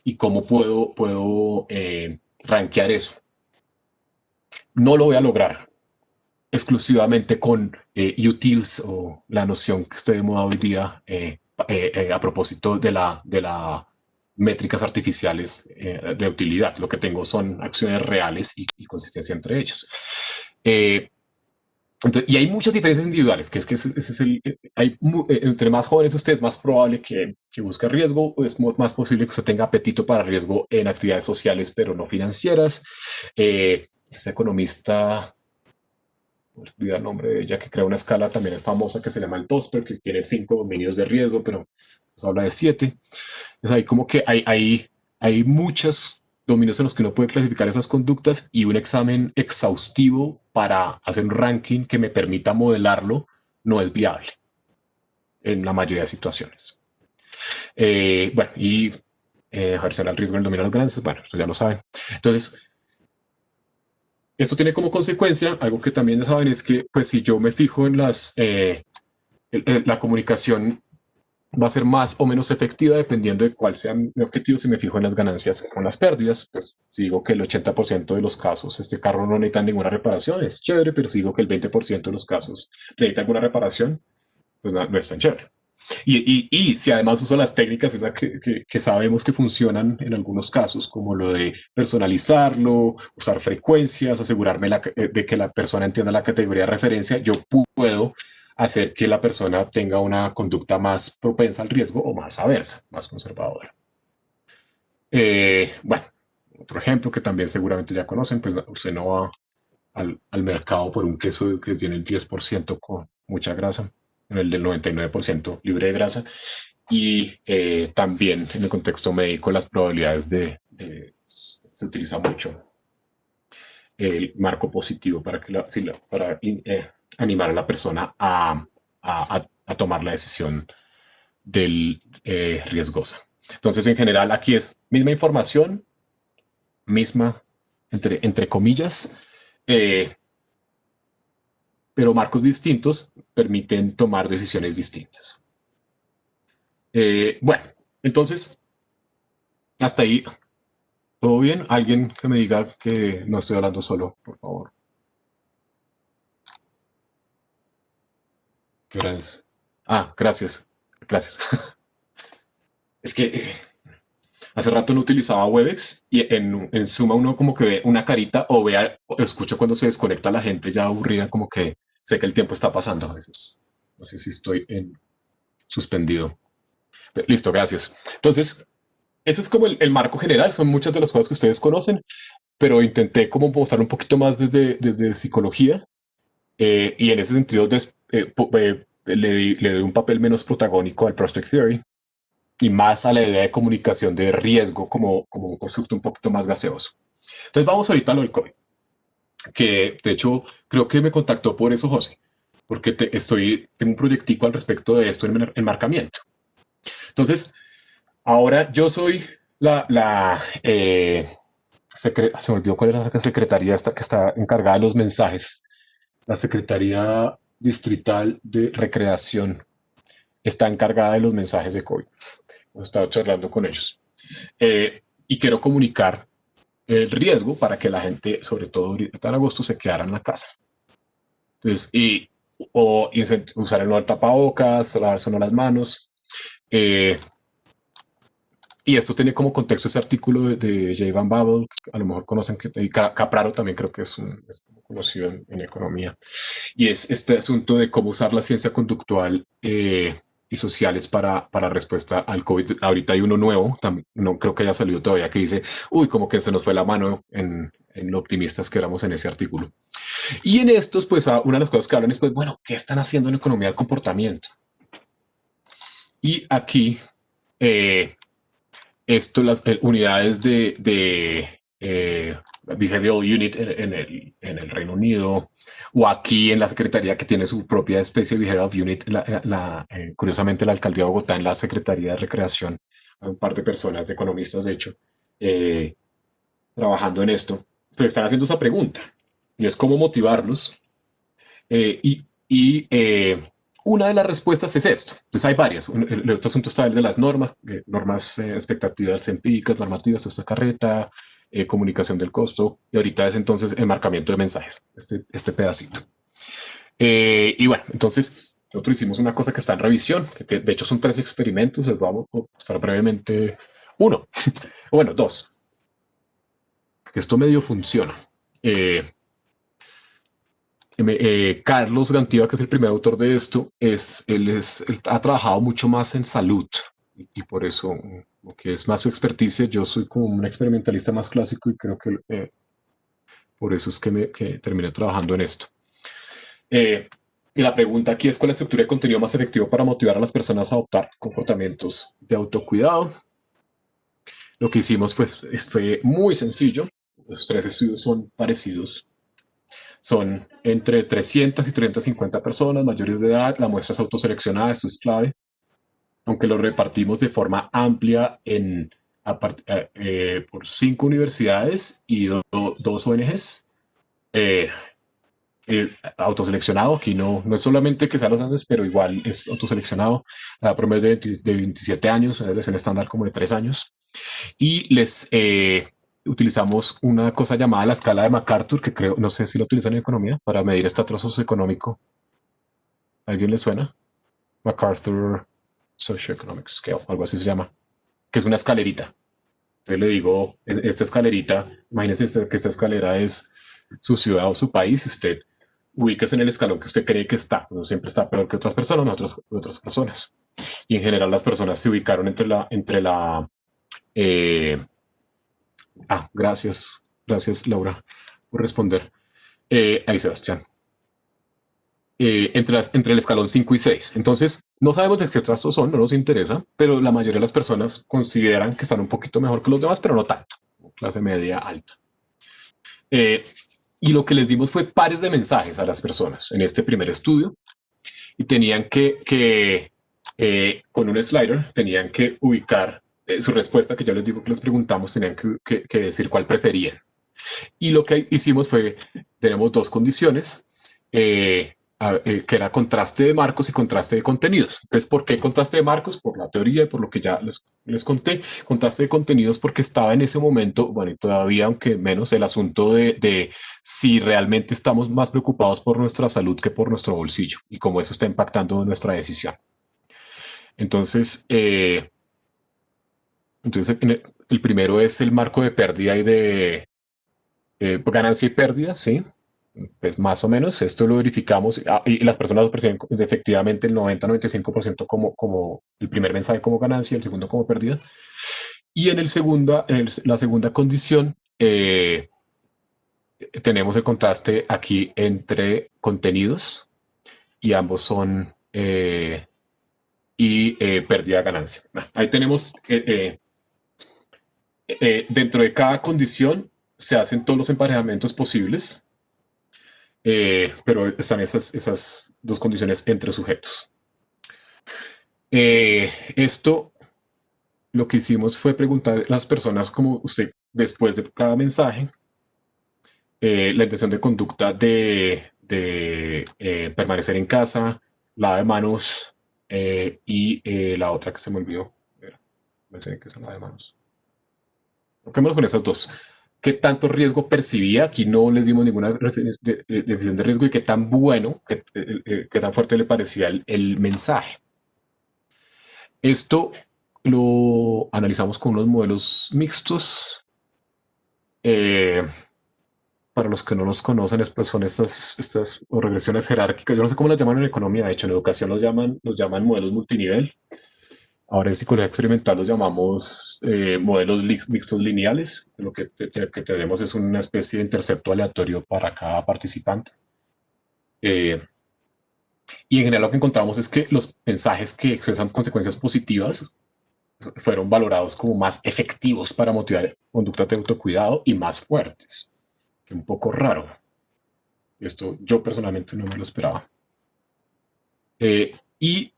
¿Y cómo puedo rankear eso? No lo voy a lograr exclusivamente con utils o la noción que esté de moda hoy día a propósito de la métricas artificiales de utilidad. Lo que tengo son acciones reales y consistencia entre ellas. Eh, y hay muchas diferencias individuales, que es que ese es entre más jóvenes usted es más probable que busque riesgo, es más posible que usted tenga apetito para riesgo en actividades sociales, pero no financieras. Este economista, olvida el nombre de ella, que crea una escala también es famosa que se llama el TOSPER, que tiene 5 dominios de riesgo, pero nos habla de 7. Es ahí como que hay muchos dominios en los que uno puede clasificar esas conductas y un examen exhaustivo para hacer un ranking que me permita modelarlo no es viable en la mayoría de situaciones. Bueno, y ejercer el riesgo del dominio de los grandes, bueno, esto ya lo saben. Entonces, esto tiene como consecuencia, algo que también ya saben, es que pues si yo me fijo en la comunicación va a ser más o menos efectiva dependiendo de cuál sea mi objetivo. Si me fijo en las ganancias o en las pérdidas, pues si digo que el 80% de los casos este carro no necesita ninguna reparación, es chévere, pero si digo que el 20% de los casos necesita alguna reparación, pues no es tan chévere. Y si además uso las técnicas esas que sabemos que funcionan en algunos casos, como lo de personalizarlo, usar frecuencias, asegurarme de que la persona entienda la categoría de referencia, yo puedo hacer que la persona tenga una conducta más propensa al riesgo o más aversa, más conservadora. Bueno, otro ejemplo que también seguramente ya conocen, pues usted no va al mercado por un queso que tiene el 10% con mucha grasa, en el del 99% libre de grasa. Y también en el contexto médico las probabilidades se utiliza mucho el marco positivo para, para animar a la persona a tomar la decisión del riesgosa. Entonces, en general, aquí es misma información, misma, entre comillas, eh, pero marcos distintos permiten tomar decisiones distintas. Bueno, entonces, hasta ahí, ¿todo bien? Alguien que me diga que no estoy hablando solo, por favor. ¿Qué hora es? Ah, gracias. Gracias. Es que hace rato no utilizaba Webex y en Suma uno como que ve una carita o escucho cuando se desconecta la gente ya aburrida, como que sé que el tiempo está pasando a veces. No sé si estoy en suspendido. Listo, gracias. Entonces, ese es como el marco general, son muchas de las cosas que ustedes conocen, pero intenté como mostrar un poquito más desde psicología y en ese sentido le doy un papel menos protagónico al Prospect Theory y más a la idea de comunicación de riesgo como un constructo un poquito más gaseoso. Entonces vamos ahorita a lo del COVID, que de hecho creo que me contactó por eso José, porque tengo un proyectico al respecto de esto en enmarcamiento. Entonces, ahora yo soy se me olvidó cuál era la secretaría esta que está encargada de los mensajes. La Secretaría Distrital de Recreación está encargada de los mensajes de COVID. Hemos estado charlando con ellos. Y quiero comunicar el riesgo para que la gente, sobre todo en agosto, se quedara en la casa. Entonces, o usar el no tapabocas, lavarse uno las manos. Y esto tiene como contexto ese artículo de Jay Van Babel, a lo mejor conocen, y Capraro también creo que es conocido en economía. Y es este asunto de cómo usar la ciencia conductual y sociales para respuesta al COVID. Ahorita hay uno nuevo, no creo que haya salido todavía, que dice, uy, como que se nos fue la mano en lo optimistas que éramos en ese artículo. Y en estos, pues, una de las cosas que hablan es, pues, bueno, ¿qué están haciendo en economía del comportamiento? Y aquí esto, las unidades de Behavioral Unit en el Reino Unido, o aquí en la Secretaría que tiene su propia especie de Behavioral Unit, curiosamente la Alcaldía de Bogotá en la Secretaría de Recreación, hay un par de personas, de economistas de hecho, eh, trabajando en esto, pero están haciendo esa pregunta, y es cómo motivarlos y una de las respuestas es esto. Entonces hay varias. El otro asunto está el de las normas, normas expectativas empíricas, normativas, toda esta carreta, comunicación del costo, y ahorita es entonces enmarcamiento de mensajes, este pedacito. Y bueno, entonces nosotros hicimos una cosa que está en revisión, que de hecho son 3 experimentos, les vamos a mostrar brevemente uno, o bueno, 2, que esto medio funciona. Eh, Carlos Gantiva, que es el primer autor de esto, él ha trabajado mucho más en salud y por eso, que es más su experticia, yo soy como un experimentalista más clásico y creo que por eso es que terminé trabajando en esto. Eh, y la pregunta aquí es cuál es la estructura de contenido más efectivo para motivar a las personas a adoptar comportamientos de autocuidado. Lo que hicimos fue muy sencillo. Los 3 estudios son parecidos. Son entre 300 y 350 personas mayores de edad. La muestra es autoseleccionada, esto es clave. Aunque lo repartimos de forma amplia por 5 universidades y 2 ONGs. Eh, Autoseleccionado, aquí no es solamente que sean los Andes, pero igual es autoseleccionado. La promedio de 27 años, es el estándar como de 3 años. Y utilizamos una cosa llamada la escala de MacArthur, que creo, no sé si lo utilizan en economía, para medir estatus socioeconómico. ¿A alguien le suena? MacArthur Socioeconomic Scale, algo así se llama, que es una escalerita. Entonces le digo, esta escalerita, imagínese que esta escalera es su ciudad o su país, usted ubicas en el escalón que usted cree que está. Uno siempre está peor que otras personas, otras personas. Y en general las personas se ubicaron eh, gracias Laura por responder. Ahí Sebastián. Entre el escalón 5 y 6. Entonces, no sabemos de qué trastos son, no nos interesa, pero la mayoría de las personas consideran que están un poquito mejor que los demás, pero no tanto. Clase media alta. Eh, y lo que les dimos fue pares de mensajes a las personas en este primer estudio y tenían con un slider, tenían que ubicar su respuesta, que yo les digo que les preguntamos, tenían que decir cuál preferían. Y lo que hicimos fue, tenemos 2 condiciones, que era contraste de marcos y contraste de contenidos. Entonces, ¿por qué contraste de marcos? Por la teoría y por lo que ya les conté. Contraste de contenidos porque estaba en ese momento, bueno, y todavía, aunque menos, el asunto de si realmente estamos más preocupados por nuestra salud que por nuestro bolsillo y cómo eso está impactando nuestra decisión. Entonces, el primero es el marco de pérdida y de ganancia y pérdida, sí. Pues más o menos, esto lo verificamos y las personas lo perciben efectivamente el 90-95% como el primer mensaje como ganancia, el segundo como pérdida. Y la segunda condición, tenemos el contraste aquí entre contenidos y ambos son pérdida ganancia. Ahí tenemos, dentro de cada condición se hacen todos los emparejamientos posibles. Pero están esas 2 condiciones entre sujetos. Esto lo que hicimos fue preguntar a las personas como usted, después de cada mensaje, la intención de conducta de permanecer en casa, lava de manos y la otra que se me olvidó. Pensé que es la lava de manos. Toquémonos con esas 2. ¿Qué tanto riesgo percibía? Aquí no les dimos ninguna definición de riesgo y qué tan bueno, qué tan fuerte le parecía el mensaje. Esto lo analizamos con unos modelos mixtos. Eh, para los que no los conocen, pues son estas regresiones jerárquicas. Yo no sé cómo las llaman en economía, de hecho en educación los llaman modelos multinivel. Ahora en psicología experimental los llamamos modelos mixtos lineales. Lo que tenemos es una especie de intercepto aleatorio para cada participante. Y en general lo que encontramos es que los mensajes que expresan consecuencias positivas fueron valorados como más efectivos para motivar conductas de autocuidado y más fuertes. Un poco raro. Esto yo personalmente no me lo esperaba. Y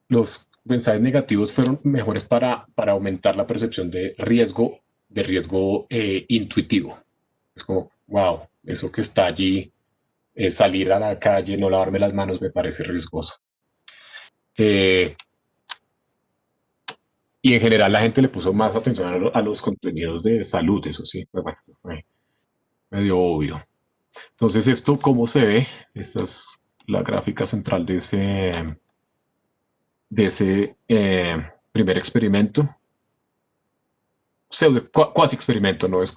los mensajes negativos fueron mejores para aumentar la percepción de riesgo intuitivo. Es como, wow, eso que está allí, salir a la calle, no lavarme las manos, me parece riesgoso. Eh, y en general la gente le puso más atención a los contenidos de salud, eso sí, pues bueno, fue medio obvio. Entonces, ¿esto cómo se ve? Esta es la gráfica central de ese primer experimento. Cuasi experimento, no es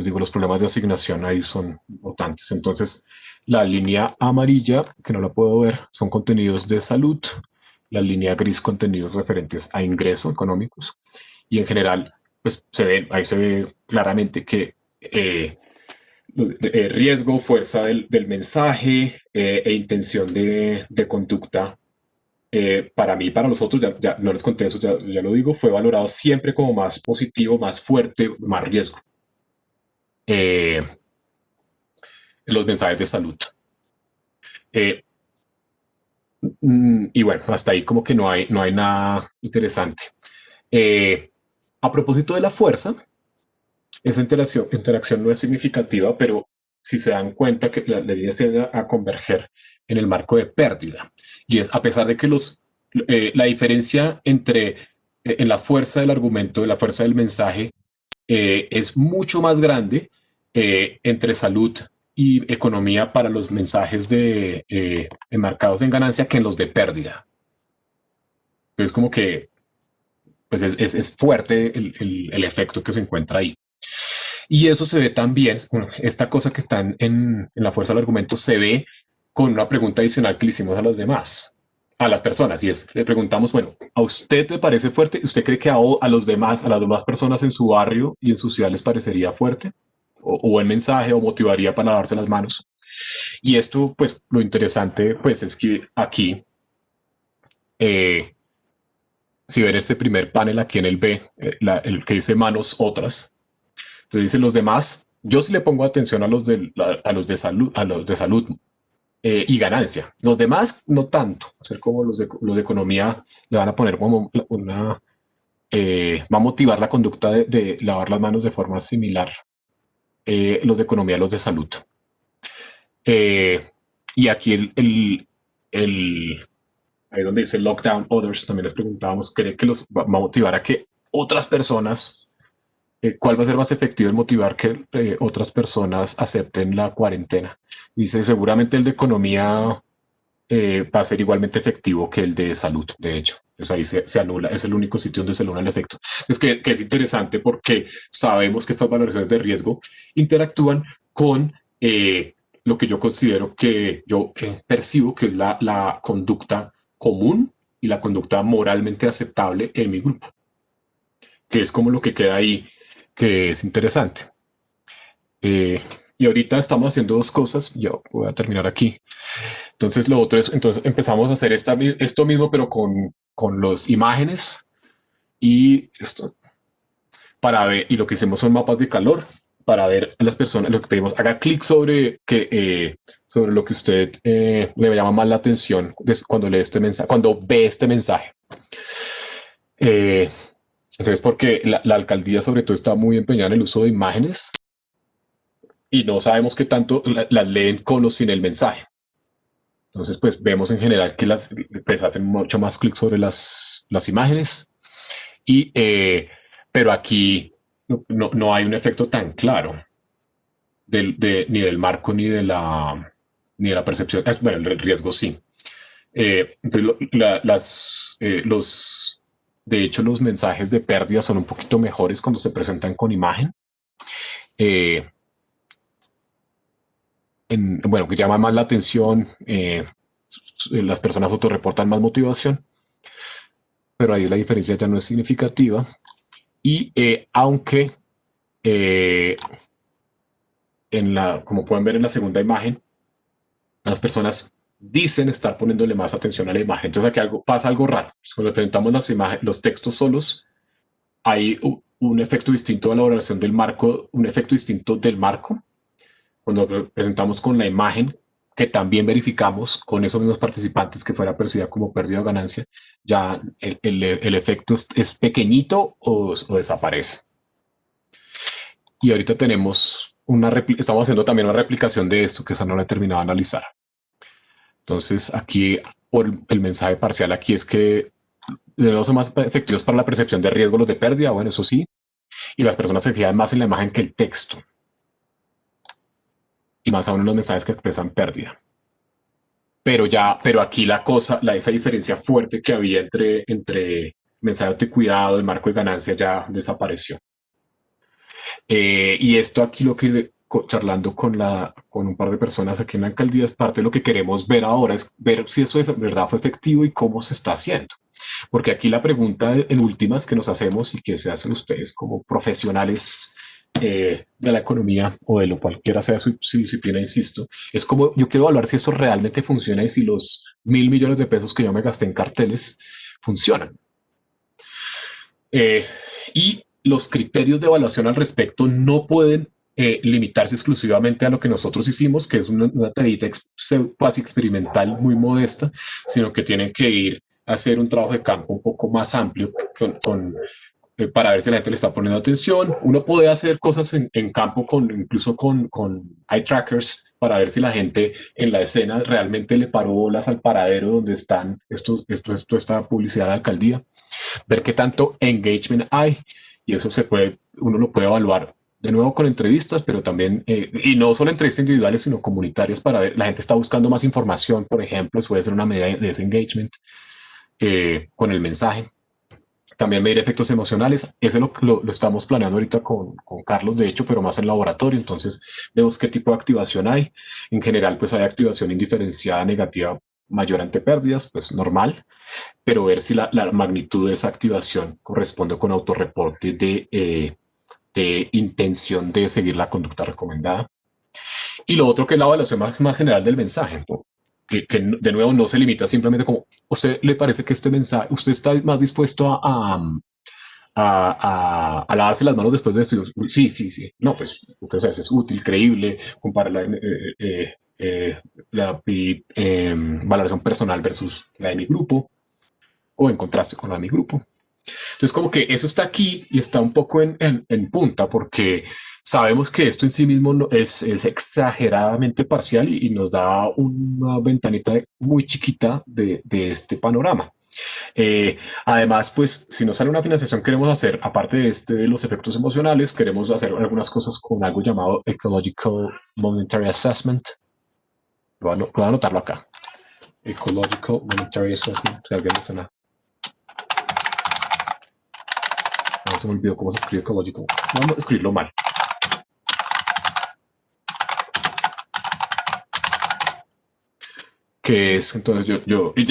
digo, los problemas de asignación ahí son importantes. Entonces, la línea amarilla, que no la puedo ver, son contenidos de salud. La línea gris, contenidos referentes a ingresos económicos. Y en general, pues ahí se ve claramente que riesgo, fuerza del mensaje e intención de conducta para mí, para los otros, ya no les conté eso, ya lo digo, fue valorado siempre como más positivo, más fuerte, más riesgo. En los mensajes de salud. Y bueno, hasta ahí como que no hay nada interesante. A propósito de la fuerza, esa interacción no es significativa, pero si se dan cuenta que la línea se a converger en el marco de pérdida. Y es a pesar de que la diferencia en la fuerza del argumento, la fuerza del mensaje, es mucho más grande entre salud y economía para los mensajes enmarcados en ganancia que en los de pérdida. Entonces, como que pues es fuerte el efecto que se encuentra ahí. Y eso se ve también, bueno, esta cosa que está en la fuerza del argumento se ve con una pregunta adicional que le hicimos a los demás, a las personas, y es, le preguntamos, bueno, ¿a usted le parece fuerte? ¿Usted cree que a las demás personas en su barrio y en su ciudad les parecería fuerte? O buen mensaje, o motivaría para lavarse las manos. Y esto, pues, lo interesante, pues, es que aquí, eh, si ven este primer panel aquí en el B, el que dice manos otras, entonces dicen los demás, yo sí le pongo atención a los de salud y ganancia. Los demás no tanto, hacer como los de economía le van a poner como va a motivar la conducta de lavar las manos de forma similar. Los de economía, los de salud. Eh, y aquí ahí donde dice lockdown others, también les preguntábamos, ¿cree que los va a motivar a que otras personas cuál va a ser más efectivo en motivar que otras personas acepten la cuarentena? Dice, seguramente el de economía va a ser igualmente efectivo que el de salud, de hecho. Entonces ahí se anula, es el único sitio donde se anula el efecto. Es que es interesante porque sabemos que estas valoraciones de riesgo interactúan con lo que yo considero que yo percibo que es la conducta común y la conducta moralmente aceptable en mi grupo, que es como lo que queda ahí, que es interesante. Eh, y ahorita estamos haciendo dos cosas, yo voy a terminar aquí. Entonces lo otro es, entonces empezamos a hacer esto mismo, pero con las imágenes y esto para ver, y lo que hicimos son mapas de calor para ver a las personas, lo que pedimos, haga clic sobre lo que usted le llama más la atención cuando lee este mensaje, cuando ve este mensaje. Eh, entonces, porque la alcaldía sobre todo está muy empeñada en el uso de imágenes y no sabemos qué tanto las leen con o sin el mensaje. Entonces, pues vemos en general que pues, hacen mucho más clic sobre las imágenes, y, pero aquí no hay un efecto tan claro ni del marco ni de la percepción. Bueno, el riesgo sí. Entonces, de hecho, los mensajes de pérdida son un poquito mejores cuando se presentan con imagen. Eh, bueno, que llama más la atención, las personas autorreportan más motivación, pero ahí la diferencia ya no es significativa. Y aunque, eh, como pueden ver en la segunda imagen, las personas dicen estar poniéndole más atención a la imagen. Entonces aquí pasa algo raro. Cuando presentamos las imágenes, los textos solos, hay un efecto distinto a la valoración del marco, un efecto distinto del marco. Cuando presentamos con la imagen, que también verificamos con esos mismos participantes que fuera percibida como pérdida o ganancia, ya el efecto es pequeñito o desaparece. Y ahorita tenemos estamos haciendo también una replicación de esto, que esa no la he terminado de analizar. Entonces, aquí, por el mensaje parcial aquí es que de nuevo son más efectivos para la percepción de riesgo los de pérdida, bueno, eso sí, y las personas se fijan más en la imagen que el texto, y más aún en los mensajes que expresan pérdida. Pero aquí esa diferencia fuerte que había entre mensaje de cuidado, el marco de ganancia ya desapareció. Y esto aquí lo que charlando con un par de personas aquí en la alcaldía es parte de lo que queremos ver ahora, es ver si eso de verdad fue efectivo y cómo se está haciendo. Porque aquí la pregunta en últimas que nos hacemos y que se hacen ustedes como profesionales de la economía o de lo cualquiera sea su disciplina, insisto, es como yo quiero evaluar si esto realmente funciona y si los 1.000 millones de pesos que yo me gasté en carteles funcionan. Y los criterios de evaluación al respecto no pueden limitarse exclusivamente a lo que nosotros hicimos, que es una tarea casi experimental muy modesta, sino que tienen que ir a hacer un trabajo de campo un poco más amplio para ver si la gente le está poniendo atención. Uno puede hacer cosas en campo incluso con eye trackers para ver si la gente en la escena realmente le paró bolas al paradero donde están esta publicidad de la alcaldía, ver qué tanto engagement hay, y eso uno lo puede evaluar de nuevo con entrevistas, pero también, y no solo entrevistas individuales, sino comunitarias para ver, la gente está buscando más información, por ejemplo, eso puede ser una medida de ese engagement con el mensaje. También medir efectos emocionales, ese lo estamos planeando ahorita con Carlos, de hecho, pero más en laboratorio, entonces vemos qué tipo de activación hay. En general, pues hay activación indiferenciada negativa mayor ante pérdidas, pues normal, pero ver si la magnitud de esa activación corresponde con autorreporte de intención de seguir la conducta recomendada. Y lo otro que es la evaluación más general del mensaje, ¿no? Que de nuevo no se limita simplemente como, ¿usted le parece que este mensaje, usted está más dispuesto a lavarse las manos después de esto? Sí, sí, sí. No, pues, entonces es útil, creíble, comparar la valoración personal versus la de mi grupo o en contraste con la de mi grupo. Entonces, como que eso está aquí y está un poco en punta porque sabemos que esto en sí mismo es exageradamente parcial y nos da una ventanita muy chiquita de este panorama. Además, pues, si nos sale una financiación, queremos hacer, aparte de los efectos emocionales, queremos hacer algunas cosas con algo llamado Ecological Monetary Assessment. Puedo anotarlo acá. Ecological Monetary Assessment, si alguien me suena. No, se me olvidó cómo se escribe ecológico. Vamos a escribirlo mal. Que es, entonces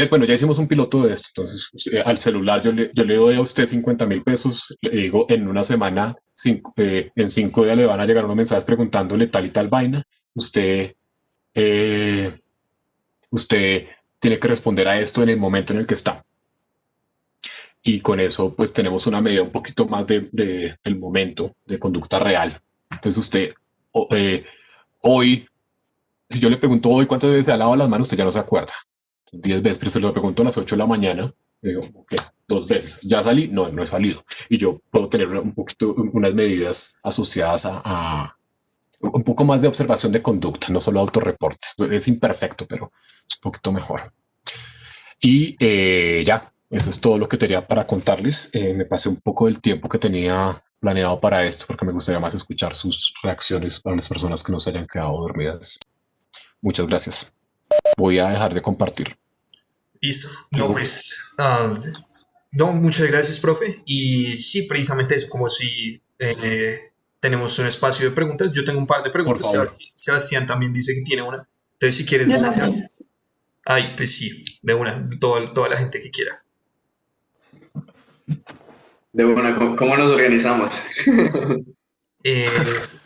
bueno, ya hicimos un piloto de esto. Entonces, al celular yo le doy a usted 50.000 pesos, le digo, en una semana, en 5 días le van a llegar unos mensajes preguntándole tal y tal vaina. Usted, eh, usted tiene que responder a esto en el momento en el que está. Y con eso, pues tenemos una medida un poquito más del momento de conducta real. Entonces, usted hoy, si yo le pregunto hoy cuántas veces se ha lavado las manos, usted ya no se acuerda. 10 veces, pero se lo pregunto a las 8 de la mañana, digo, ok, 2 veces. ¿Ya salí? No, no he salido. Y yo puedo tener un poquito, unas medidas asociadas a un poco más de observación de conducta, no solo autorreporte. Es imperfecto, pero es un poquito mejor. Y ya, eso es todo lo que tenía para contarles. Me pasé un poco del tiempo que tenía planeado para esto, porque me gustaría más escuchar sus reacciones para las personas que no se hayan quedado dormidas. Muchas gracias. Voy a dejar de compartir. Listo. No, pues, no, muchas gracias, profe. Y sí, precisamente eso, como si tenemos un espacio de preguntas. Yo tengo un par de Por preguntas. favor. Sebastián también dice que tiene una. Entonces, si quieres, Yo Sebas. también. Ay, pues sí, de una, toda la gente que quiera. De bueno, ¿cómo nos organizamos?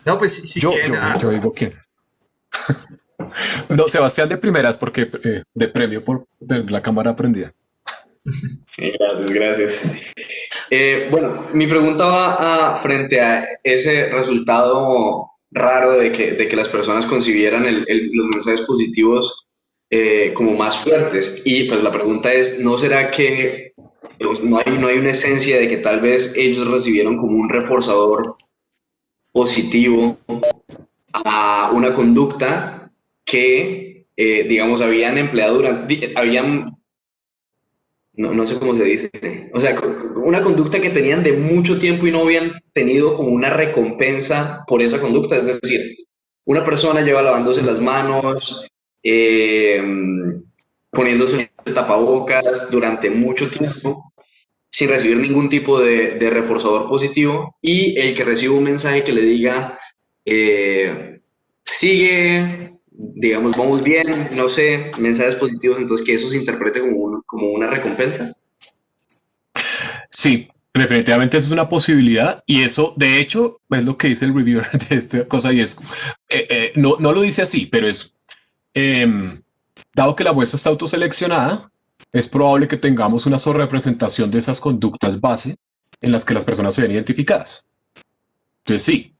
No, pues si quieren, Yo digo quién. No, Sebastián de primeras, porque de premio por tener la cámara prendida. Gracias, gracias. Bueno, mi pregunta va frente a ese resultado raro de que las personas concibieran los mensajes positivos como más fuertes. Y pues la pregunta es, ¿no será que no hay una esencia de que tal vez ellos recibieron como un reforzador positivo a una conducta que, digamos, habían empleado habían, no sé cómo se dice, o sea, una conducta que tenían de mucho tiempo y no habían tenido como una recompensa por esa conducta? Es decir, una persona lleva lavándose las manos, eh, poniéndose tapabocas durante mucho tiempo sin recibir ningún tipo de reforzador positivo, y el que recibe un mensaje que le diga, sigue, digamos, vamos bien, no sé, mensajes positivos, entonces que eso se interprete como una recompensa. Sí, definitivamente es una posibilidad y eso, de hecho, es lo que dice el reviewer de esta cosa y es, no lo dice así, pero es, eh, dado que la muestra está autoseleccionada, es probable que tengamos una sobrerepresentación de esas conductas base en las que las personas se ven identificadas. Entonces sí,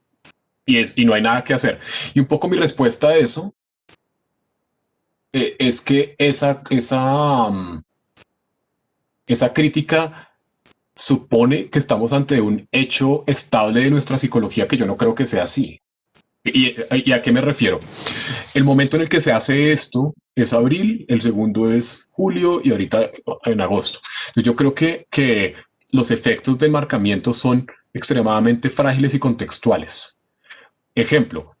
y no hay nada que hacer. Y un poco mi respuesta a eso es que esa crítica supone que estamos ante un hecho estable de nuestra psicología que yo no creo que sea así. ¿Y a qué me refiero? El momento en el que se hace esto es abril, el segundo es julio y ahorita en agosto. Yo creo que los efectos del marcamiento son extremadamente frágiles y contextuales. Ejemplo,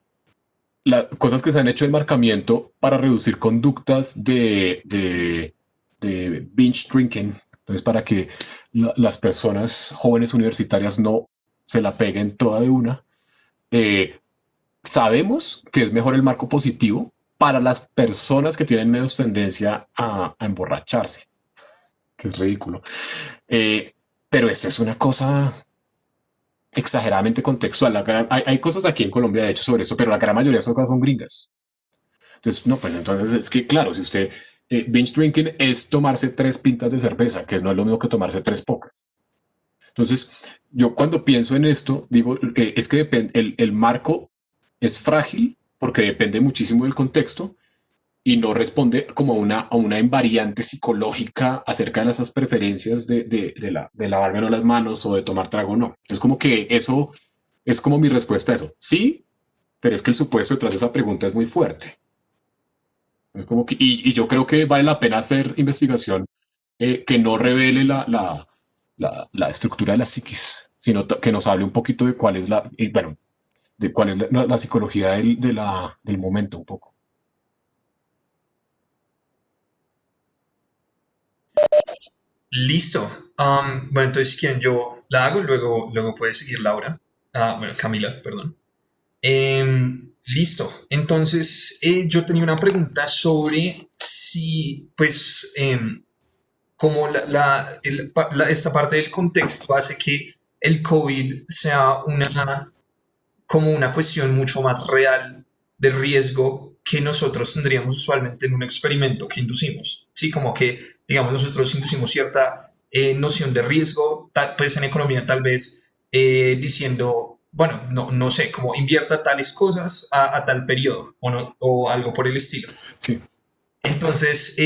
cosas que se han hecho en marcamiento para reducir conductas de binge drinking. Entonces, para que las personas jóvenes universitarias no se la peguen toda de una. Eh, Sabemos que es mejor el marco positivo para las personas que tienen menos tendencia a emborracharse, que es ridículo. Eh, pero esto es una cosa exageradamente contextual. Hay cosas aquí en Colombia, de hecho, sobre eso, pero la gran mayoría de esas cosas son gringas. Entonces, no, pues entonces es que, claro, si usted binge drinking es tomarse 3 pintas de cerveza, que no es lo mismo que tomarse 3 pocas. Entonces, yo cuando pienso en esto, digo, es que el marco es frágil porque depende muchísimo del contexto y no responde como a una invariante psicológica acerca de esas preferencias de lavarme o no las manos o de tomar trago o no. Entonces, como que eso es como mi respuesta a eso. Sí, pero es que el supuesto detrás de esa pregunta es muy fuerte. Es como que, y yo creo que vale la pena hacer investigación que no revele la estructura de la psiquis, sino que nos hable un poquito de cuál es bueno, de cuál es la psicología del momento un poco. Listo. Bueno, entonces si quieren yo la hago, luego puede seguir Laura. Bueno, Camila, perdón. Listo. Entonces, yo tenía una pregunta sobre si, pues, como esta parte del contexto hace que el COVID sea como una cuestión mucho más real de riesgo que nosotros tendríamos usualmente en un experimento que inducimos. Sí, como que, digamos, nosotros inducimos cierta noción de riesgo, pues en economía tal vez diciendo, bueno, no sé, como invierta tales cosas a tal periodo o, no, o algo por el estilo. Sí. Entonces,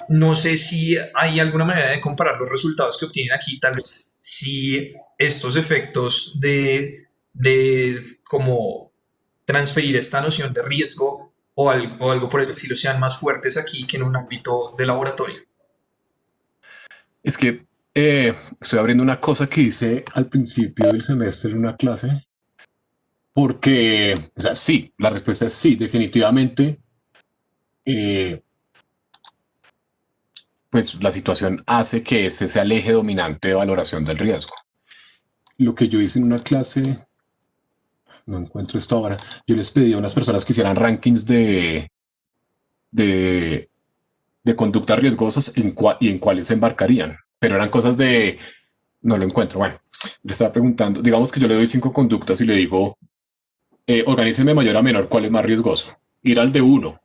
no sé si hay alguna manera de comparar los resultados que obtienen aquí, tal vez si estos efectos de como transferir esta noción de riesgo o algo por el estilo sean más fuertes aquí que en un ámbito de laboratorio. Es que estoy abriendo una cosa que hice al principio del semestre en una clase, porque, o sea, sí, la respuesta es sí, definitivamente. eh, pues la situación hace que ese sea el eje dominante de valoración del riesgo. Lo que yo hice en una clase, no encuentro esto ahora, yo les pedí a unas personas que hicieran rankings de, de conductas riesgosas y en cuáles se embarcarían, pero eran cosas no lo encuentro, bueno, le estaba preguntando, digamos que yo le doy 5 conductas y le digo, organíceme mayor a menor, ¿cuál es más riesgoso? Ir al de 1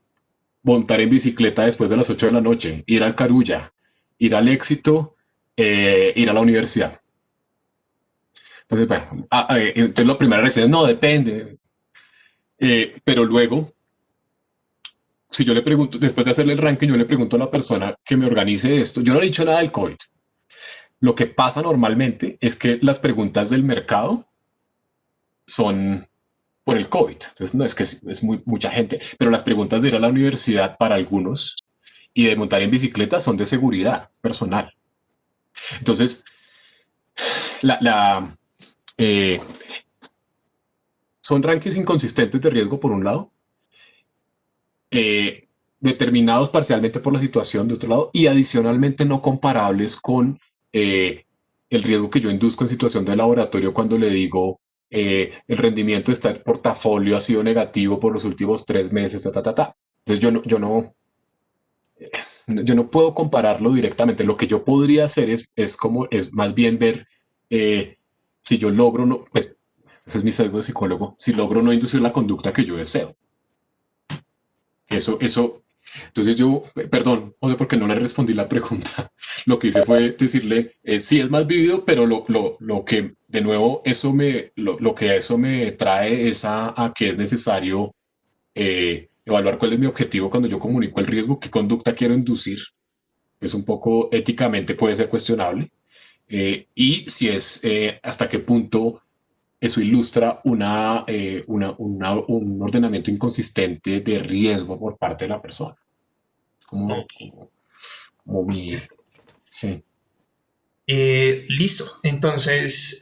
montar en bicicleta después de las 8 de la noche, ir al Carulla, ir al Éxito, ir a la universidad. Entonces, bueno, entonces la primera reacción es, no, depende. Pero luego, si yo le pregunto, después de hacerle el ranking, yo le pregunto a la persona que me organice esto, yo no le he dicho nada del COVID. Lo que pasa normalmente es que las preguntas del mercado son por el COVID. Entonces, no es que es mucha gente, pero las preguntas de ir a la universidad para algunos y de montar en bicicleta son de seguridad personal. Entonces, la, la, eh, son rankings inconsistentes de riesgo por un lado, determinados parcialmente por la situación de otro lado y adicionalmente no comparables con el riesgo que yo induzco en situación de laboratorio cuando le digo el rendimiento de este portafolio ha sido negativo por los últimos 3 meses, ta, ta, ta, ta. Entonces yo no puedo compararlo directamente. Lo que yo podría hacer es más bien ver si yo logro, no, pues ese es mi sesgo de psicólogo, si logro no inducir la conducta que yo deseo. Eso, entonces yo, perdón, no sé por qué no le respondí la pregunta. Lo que hice fue decirle, sí es más vivido, pero lo que, de nuevo, lo que eso me trae es a que es necesario evaluar cuál es mi objetivo cuando yo comunico el riesgo, qué conducta quiero inducir. Es un poco éticamente puede ser cuestionable. Y si es hasta qué punto eso ilustra un ordenamiento inconsistente de riesgo por parte de la persona. Como, Ok, como, como sí. mi... Sí. Listo. Entonces,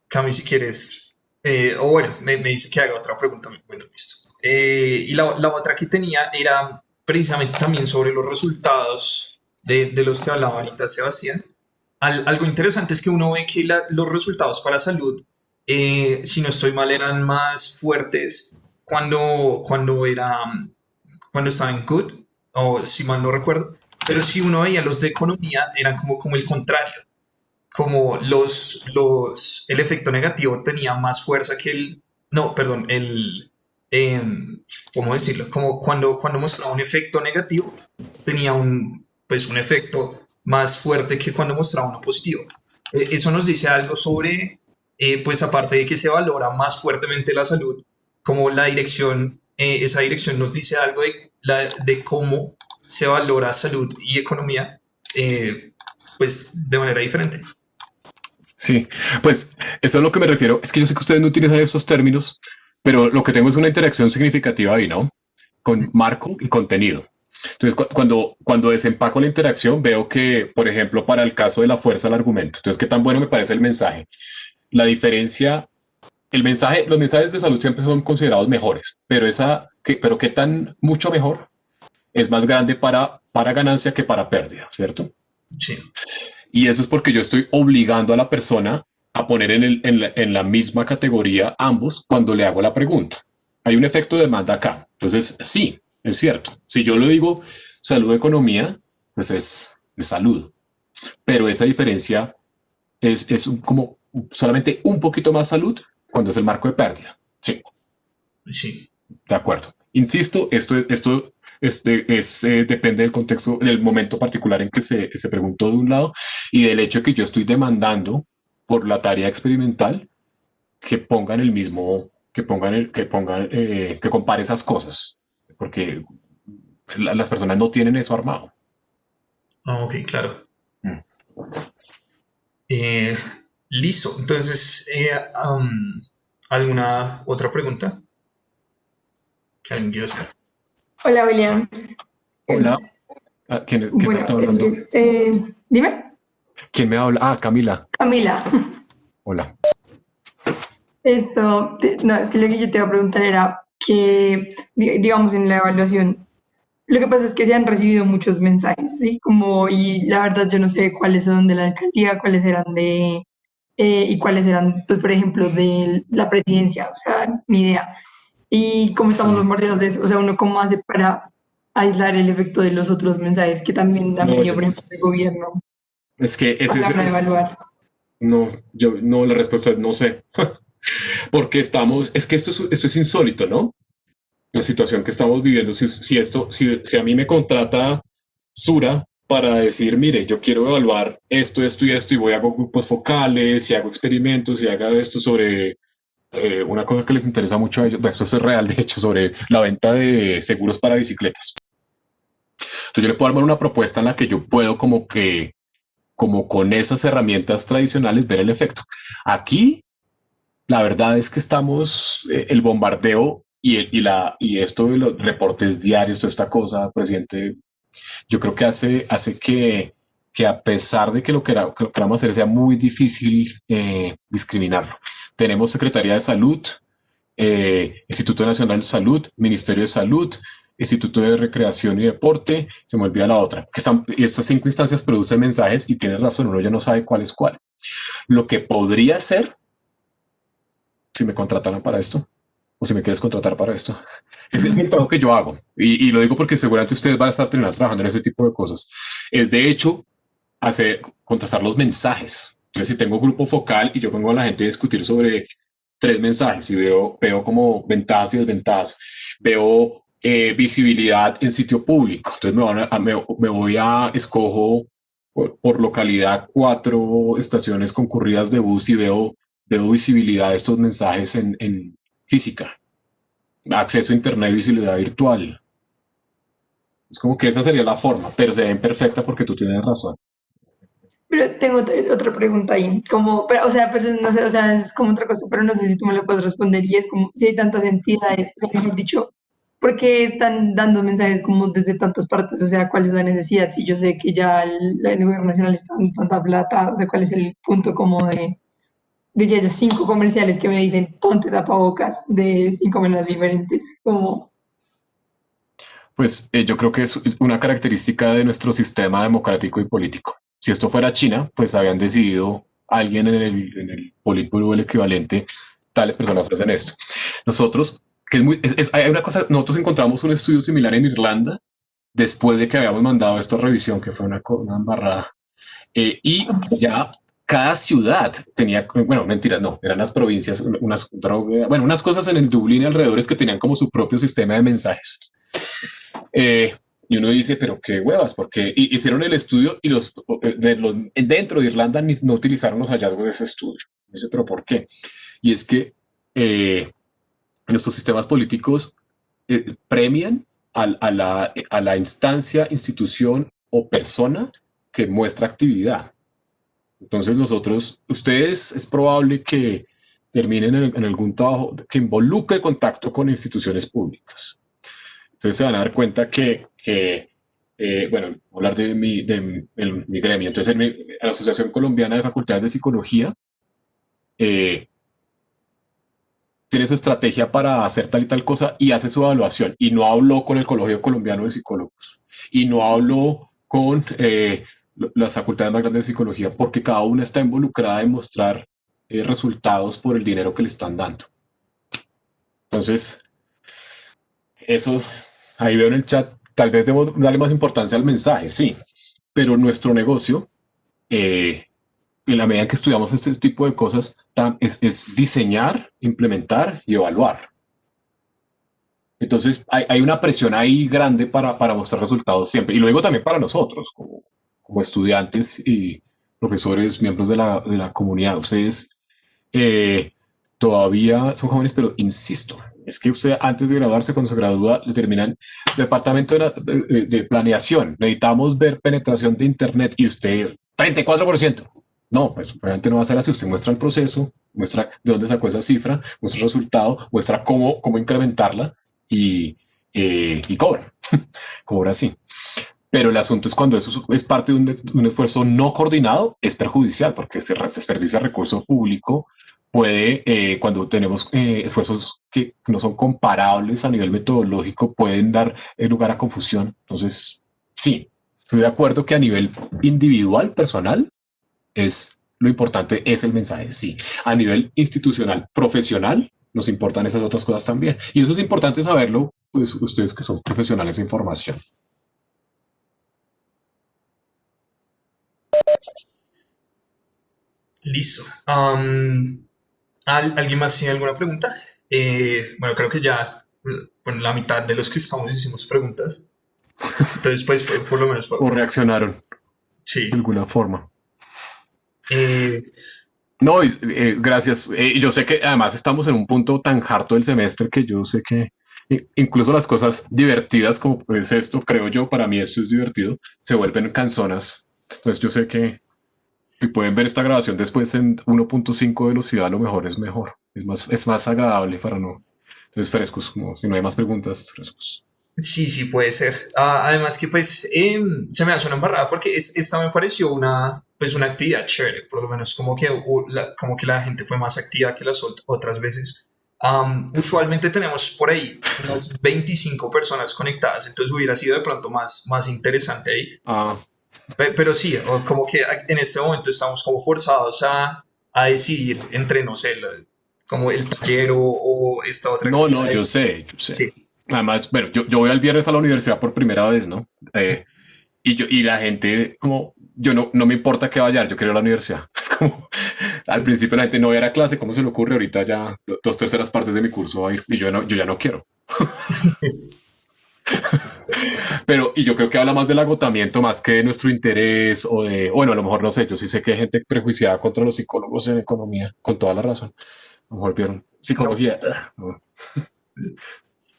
Cami, si quieres, o bueno, me dice que haga otra pregunta. Bueno, listo. Y la otra que tenía era precisamente también sobre los resultados de los que hablaba ahorita Sebastián. Algo interesante es que uno ve que los resultados para salud, si no estoy mal, eran más fuertes cuando estaba en Good, o si mal no recuerdo. Pero si uno veía los de economía, eran como el contrario, como el efecto negativo tenía más fuerza que no, perdón, ¿cómo decirlo? Como cuando mostraba un efecto negativo, tenía pues un efecto más fuerte que cuando mostraba uno positivo. Eso nos dice algo sobre, pues aparte de que se valora más fuertemente la salud, como esa dirección nos dice algo de cómo se valora salud y economía, pues de manera diferente. Sí, pues eso es a lo que me refiero. Es que yo sé que ustedes no utilizan estos términos, pero lo que tengo es una interacción significativa ahí, ¿no? Con marco y contenido. Entonces, cuando desempaco la interacción, veo que, por ejemplo, para el caso de la fuerza del argumento, entonces, ¿qué tan bueno me parece el mensaje? La diferencia, los mensajes de salud siempre son considerados mejores, pero qué tan mucho mejor es más grande para ganancia que para pérdida, ¿cierto? Sí, Y eso es porque yo estoy obligando a la persona a poner en la misma categoría ambos cuando le hago la pregunta. Hay un efecto de demanda acá. Entonces, sí, es cierto. Si yo le digo salud, economía, pues es salud. Pero esa diferencia como solamente un poquito más salud cuando es el marco de pérdida. Sí, sí. de acuerdo. Insisto, depende del contexto, del momento particular en que se preguntó de un lado y del hecho de que yo estoy demandando por la tarea experimental que pongan el mismo, que compare esas cosas, porque las personas no tienen eso armado. Ah, ok, claro. Mm. Eh, Listo. Entonces, ¿alguna otra pregunta que alguien quiera hacer? Hola, William. Hola, Eh, ¿quién me bueno, está hablando? dime, ¿Quién me habla? Ah, Camila. Camila. Hola. No, es que lo que yo te iba a preguntar era que, digamos, en la evaluación, lo que pasa es que se han recibido muchos mensajes, ¿sí? Y la verdad yo no sé cuáles son de la alcaldía, cuáles eran y cuáles eran, pues, por ejemplo, de la presidencia, o sea, ni idea. Y cómo estamos Sí. bombardeados de eso, o sea, uno cómo hace para aislar el efecto de los otros mensajes que también da No, medio, por ejemplo, el gobierno es que a la hora de evaluar. no, no, la respuesta es no sé, porque es que esto es insólito, ¿no? la situación que estamos viviendo, si a mí me contrata Sura para decir, mire, yo quiero evaluar esto y esto, y voy a hago grupos focales, y hago experimentos, y haga esto sobre una cosa que les interesa mucho a ellos, bueno, esto es real, de hecho, sobre la venta de seguros para bicicletas. Entonces yo le puedo armar una propuesta en la que yo puedo como con esas herramientas tradicionales ver el efecto. Aquí la verdad es que estamos, el bombardeo y esto de los reportes diarios, toda esta cosa, presidente, yo creo que hace que a pesar de que que lo queramos hacer sea muy difícil discriminarlo. Tenemos Secretaría de Salud, Instituto Nacional de Salud, Ministerio de Salud, Instituto de Recreación y Deporte, se me olvida la otra, y estas 5 instancias producen mensajes y tienes razón, uno ya no sabe cuál es cuál. Lo que podría ser si me contrataran para esto, o si me quieres contratar para esto. Ese es el trabajo que yo hago. Y lo digo porque seguramente ustedes van a estar terminando trabajando en ese tipo de cosas. Es de hecho contrastar los mensajes. Entonces, si tengo grupo focal y yo pongo a la gente a discutir sobre 3 mensajes y veo como ventajas y desventajas, veo visibilidad en sitio público. Entonces me voy a, escojo por localidad 4 estaciones concurridas de bus y veo visibilidad de estos mensajes en física, acceso a internet y visibilidad virtual. Es como que esa sería la forma, pero sería imperfecta porque tú tienes razón. Pero tengo otra pregunta ahí, como, pero, o sea, pero no sé, o sea, es como otra cosa, pero no sé si tú me lo puedes responder, y es como, si hay tantas entidades, o sea, mejor dicho, ¿por qué están dando mensajes como desde tantas partes? O sea, ¿cuál es la necesidad? Si yo sé que ya el gobierno nacional está dando tanta plata, o sea, ¿cuál es el punto como de que haya 5 comerciales que me dicen, ponte tapabocas de 5 maneras diferentes? Como, Pues yo creo que es una característica de nuestro sistema democrático y político. Si esto fuera China, pues habían decidido alguien en el Politburo, el equivalente, tales personas hacen esto. Nosotros, que hay una cosa, nosotros encontramos un estudio similar en Irlanda después de que habíamos mandado esta revisión, que fue una embarrada. Y ya cada ciudad tenía, bueno, mentiras, no, eran las provincias, unas cosas en el Dublín y alrededores que tenían como su propio sistema de mensajes. Eh, y uno dice, pero qué huevas, porque hicieron el estudio y dentro de Irlanda no utilizaron los hallazgos de ese estudio. Dice, pero ¿por qué? Y es que nuestros sistemas políticos premian a la instancia, institución o persona que muestra actividad. Entonces ustedes es probable que terminen en algún trabajo que involucre contacto con instituciones públicas. Entonces se van a dar cuenta bueno, hablar de mi gremio. Entonces, en la Asociación Colombiana de Facultades de Psicología eh, tiene su estrategia para hacer tal y tal cosa y hace su evaluación. Y no habló con el Colegio Colombiano de Psicólogos. Y no habló con las facultades más grandes de psicología porque cada una está involucrada en mostrar resultados por el dinero que le están dando. Entonces, eso, ahí veo en el chat, tal vez debo darle más importancia al mensaje, sí, pero nuestro negocio, en la medida en que estudiamos este tipo de cosas, es diseñar, implementar y evaluar. Entonces, hay una presión ahí grande para mostrar resultados siempre. Y lo digo también para nosotros, como estudiantes y profesores, miembros de la comunidad. Ustedes todavía son jóvenes, pero insisto, es que usted antes de graduarse, cuando se gradúa, le terminan departamento de planeación. Necesitamos ver penetración de Internet y usted, 34%. No, pues obviamente no va a ser así. Usted muestra el proceso, muestra de dónde sacó esa cifra, muestra el resultado, muestra cómo incrementarla y cobra, cobra así. Pero el asunto es cuando eso es parte de un esfuerzo no coordinado, es perjudicial porque se desperdicia recurso público. Cuando tenemos esfuerzos que no son comparables a nivel metodológico, pueden dar lugar a confusión. Entonces, sí, estoy de acuerdo que a nivel individual, personal, lo importante es el mensaje, sí. A nivel institucional, profesional, nos importan esas otras cosas también. Y eso es importante saberlo, pues ustedes que son profesionales de información. Listo. ¿Alguien más tiene alguna pregunta? Bueno, creo que ya bueno, la mitad de los que estamos hicimos preguntas. Entonces, pues, por lo menos O reaccionaron de sí. alguna forma. Eh, No, gracias. Yo sé que además estamos en un punto tan harto del semestre que yo sé que incluso las cosas divertidas como es esto, creo yo, para mí esto es divertido, se vuelven canzonas. Entonces yo sé que si pueden ver esta grabación después en 1.5 velocidad, a lo mejor es mejor. Es más agradable para no. Entonces frescos, como si no hay más preguntas, frescos. Sí, sí, puede ser. Además que pues se me hace una embarrada porque esta me pareció pues una actividad chévere, por lo menos como que, como que la gente fue más activa que las otras veces. Usualmente tenemos por ahí unas 25 personas conectadas, entonces hubiera sido de pronto más interesante ahí. Ah, Pero sí, como que en este momento estamos como forzados a decidir entre, no sé, como el taller o esta otra no, no, actividad. yo sé, yo sé. Sí. Además, bueno, yo voy al viernes a la universidad por primera vez, ¿no? Y la gente, como, yo no me importa que vaya, yo quiero ir a la universidad. Es como, al principio la gente no era clase, ¿cómo se le ocurre? Ahorita ya 2/3 partes de mi curso va a ir y yo ya no quiero. Pero, y yo creo que habla más del agotamiento más que de nuestro interés o de, bueno, a lo mejor no sé, yo sí sé que hay gente prejuiciada contra los psicólogos en economía, con toda la razón. A lo mejor vieron No, psicología. No.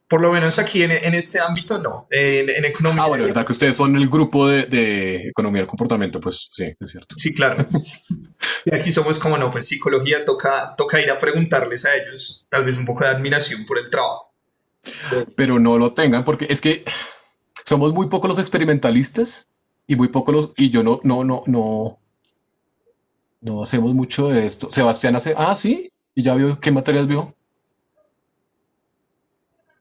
por lo menos aquí en este ámbito no. En Ah, economía, bueno, verdad que ustedes son el grupo de economía del comportamiento, pues sí, es cierto. sí, claro. Y aquí somos como no, pues psicología toca ir a preguntarles a ellos, tal vez un poco de admiración por el trabajo. Pero no lo tengan porque es que somos muy pocos los experimentalistas y muy pocos los, y yo no hacemos mucho de esto. Sebastián hace, sí, y ya vio qué materias vio.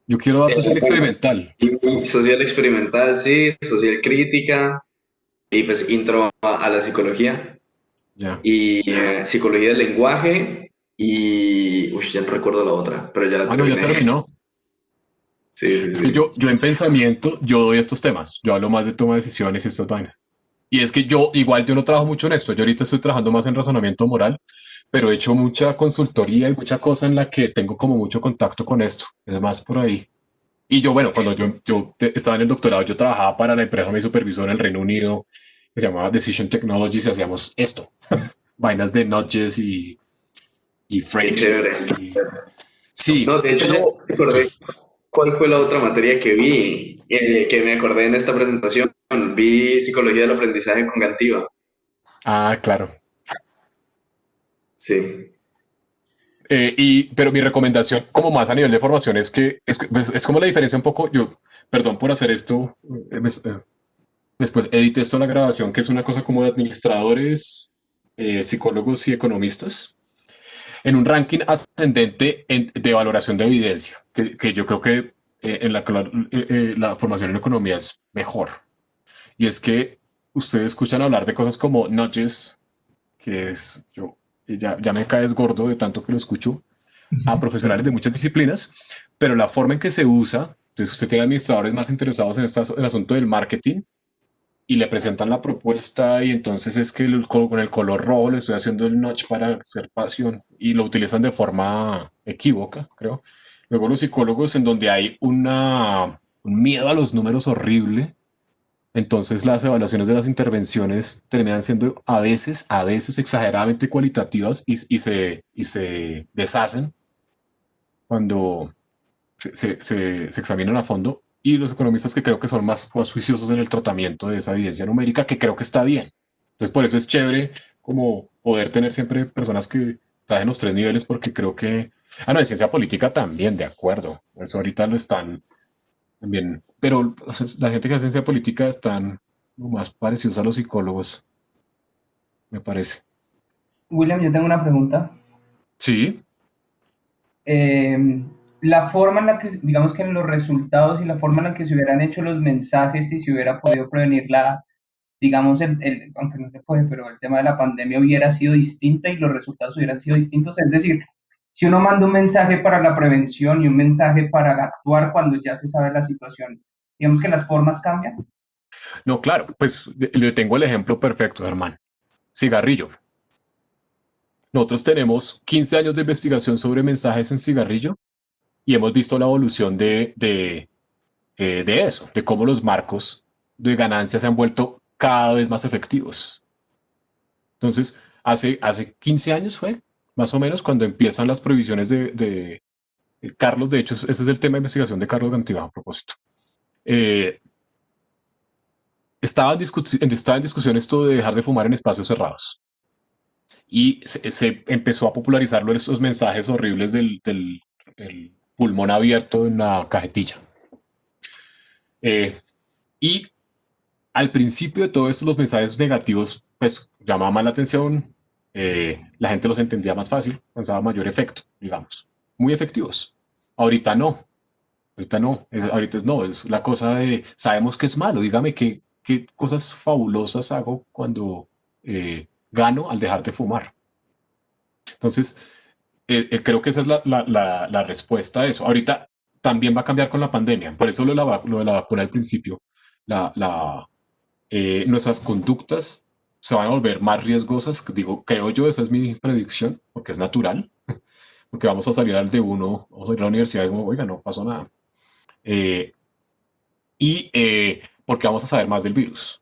Yo quiero dar social experimental. Y social experimental, sí, social crítica y pues intro a la psicología Ya. y psicología del lenguaje y, uy, ya no recuerdo la otra, pero ya la Ah, no, ya terminé. terminó. Sí, sí, Es que sí. yo en pensamiento, yo doy estos temas. Yo hablo más de toma de decisiones y estas vainas. Y es que yo no trabajo mucho en esto. Yo ahorita estoy trabajando más en razonamiento moral, pero he hecho mucha consultoría y mucha cosa en la que tengo como mucho contacto con esto. Es más por ahí. Y yo, bueno, cuando estaba en el doctorado, yo trabajaba para la empresa, mi supervisor en el Reino Unido, que se llamaba Decision Technologies, y hacíamos esto. Vainas de nudges y Qué framing. chévere. Sí, No, de hecho ya pero recordé cuál fue la otra materia que vi, que me acordé en esta presentación. Vi psicología del aprendizaje congativa. claro. Sí. Pero mi recomendación, como más a nivel de formación, pues, es como la diferencia un poco. Perdón por hacer esto, después edité esto en la grabación, que es una cosa como de administradores, psicólogos y economistas, en un ranking ascendente de valoración de evidencia, que yo creo que en la formación en economía es mejor. Y es que ustedes escuchan hablar de cosas como nudges, que es yo. Ya me caes gordo de tanto que lo escucho, a profesionales de muchas disciplinas, pero la forma en que se usa, entonces usted tiene administradores más interesados en el asunto del marketing y le presentan la propuesta y entonces es que con el color rojo le estoy haciendo el notch para hacer pasión y lo utilizan de forma equívoca, creo. Luego los psicólogos en donde hay un miedo a los números horrible, entonces las evaluaciones de las intervenciones terminan siendo a veces exageradamente cualitativas y se deshacen cuando se examinan a fondo, y los economistas que creo que son más juiciosos en el tratamiento de esa evidencia numérica, que creo que está bien. Entonces, por eso es chévere como poder tener siempre personas que traen los tres niveles, porque creo que... Ah, no, en ciencia política también, de acuerdo. Eso ahorita lo están también. Pero o sea, la gente que hace ciencia política están más parecidos a los psicólogos, me parece. William, yo tengo una pregunta. Sí, Eh, la forma en la que, digamos que en los resultados y la forma en la que se hubieran hecho los mensajes y se hubiera podido prevenir digamos, aunque no se puede, pero el tema de la pandemia hubiera sido distinta y los resultados hubieran sido distintos. Es decir, si uno manda un mensaje para la prevención y un mensaje para actuar cuando ya se sabe la situación, digamos que las formas cambian. no, claro, pues le tengo el ejemplo perfecto, hermano. Cigarrillo. Nosotros tenemos 15 años de investigación sobre mensajes en cigarrillo y hemos visto la evolución de eso, de cómo los marcos de ganancia se han vuelto cada vez más efectivos. Entonces, hace 15 años fue, más o menos, cuando empiezan las prohibiciones de Carlos. De hecho, ese es el tema de investigación de Carlos Gantiva, a propósito. Estaba en discusión esto de dejar de fumar en espacios cerrados. Y se empezó a popularizarlo en estos mensajes horribles del el pulmón abierto en la cajetilla. Y al principio de todo esto, los mensajes negativos, pues llamaban más la atención, la gente los entendía más fácil, causaba mayor efecto, digamos. Muy efectivos. Ahorita no. Ahorita no. Ahorita es no. Es la cosa de, sabemos que es malo. Dígame qué cosas fabulosas hago cuando gano al dejar de fumar. Entonces, creo que esa es la respuesta a eso. Ahorita también va a cambiar con la pandemia. Por eso lo de la vacuna al principio. Nuestras conductas se van a volver más riesgosas. Digo, creo yo, esa es mi predicción, porque es natural. Porque vamos a salir al de uno, vamos a ir a la universidad y como, oiga, no pasó nada. Porque vamos a saber más del virus.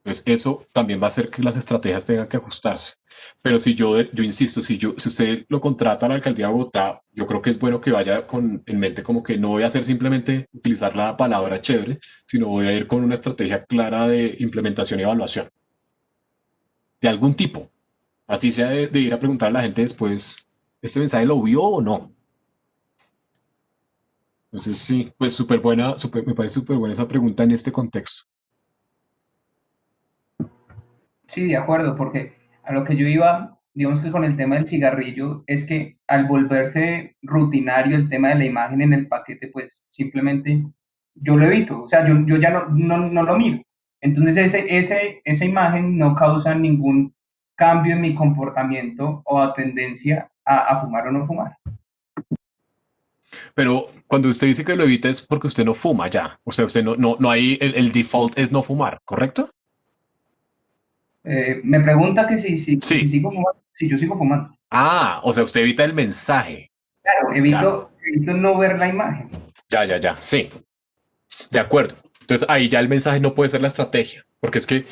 Pues eso también va a hacer que las estrategias tengan que ajustarse. Pero si yo insisto, si usted lo contrata a la alcaldía de Bogotá, yo creo que es bueno que vaya en mente como que no voy a hacer simplemente utilizar la palabra chévere, sino voy a ir con una estrategia clara de implementación y evaluación. De algún tipo. Así sea de ir a preguntar a la gente después, ¿este mensaje lo vio o no? Entonces sí, pues me parece súper buena esa pregunta en este contexto. Sí, de acuerdo, porque a lo que yo iba, digamos que con el tema del cigarrillo, es que al volverse rutinario el tema de la imagen en el paquete, pues simplemente yo lo evito, o sea, yo ya no lo miro. Entonces esa imagen no causa ningún cambio en mi comportamiento o a tendencia a fumar o no fumar. Pero cuando usted dice que lo evita es porque usted no fuma ya. O sea, usted no hay, el default es no fumar, ¿correcto? Me pregunta que si Sí. sigo fumando, si yo sigo fumando. Ah, o sea, usted evita el mensaje. Claro, Ya, evito no ver la imagen. ya. Sí, de acuerdo. Entonces ahí ya el mensaje no puede ser la estrategia, porque es que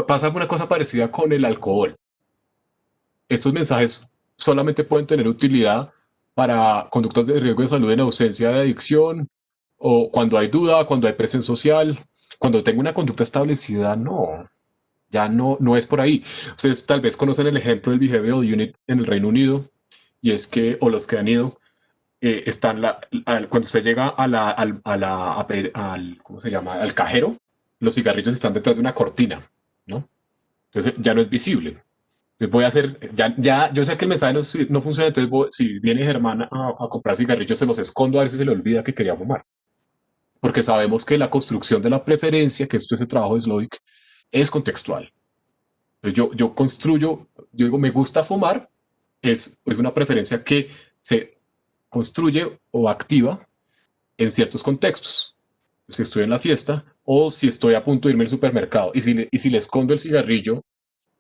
pasa una cosa parecida con el alcohol. Estos mensajes solamente pueden tener utilidad para conductas de riesgo de salud en ausencia de adicción o cuando hay duda, cuando hay presión social, cuando tengo una conducta establecida, no, ya no es por ahí. Ustedes tal vez conocen el ejemplo del Behavioral Unit en el Reino Unido y es que, o los que han ido, cuando usted llega ¿cómo se llama? Al cajero, los cigarrillos están detrás de una cortina, ¿no? Entonces ya no es visible. Entonces voy a hacer, yo sé que el mensaje no funciona, entonces si viene Germán a comprar cigarrillos, se los escondo a ver si se le olvida que quería fumar. Porque sabemos que la construcción de la preferencia, que esto es el trabajo de Slovic, es contextual. Entonces yo construyo, yo digo, me gusta fumar, es una preferencia que se construye o activa en ciertos contextos. Si estoy en la fiesta o si estoy a punto de irme al supermercado y si le escondo el cigarrillo,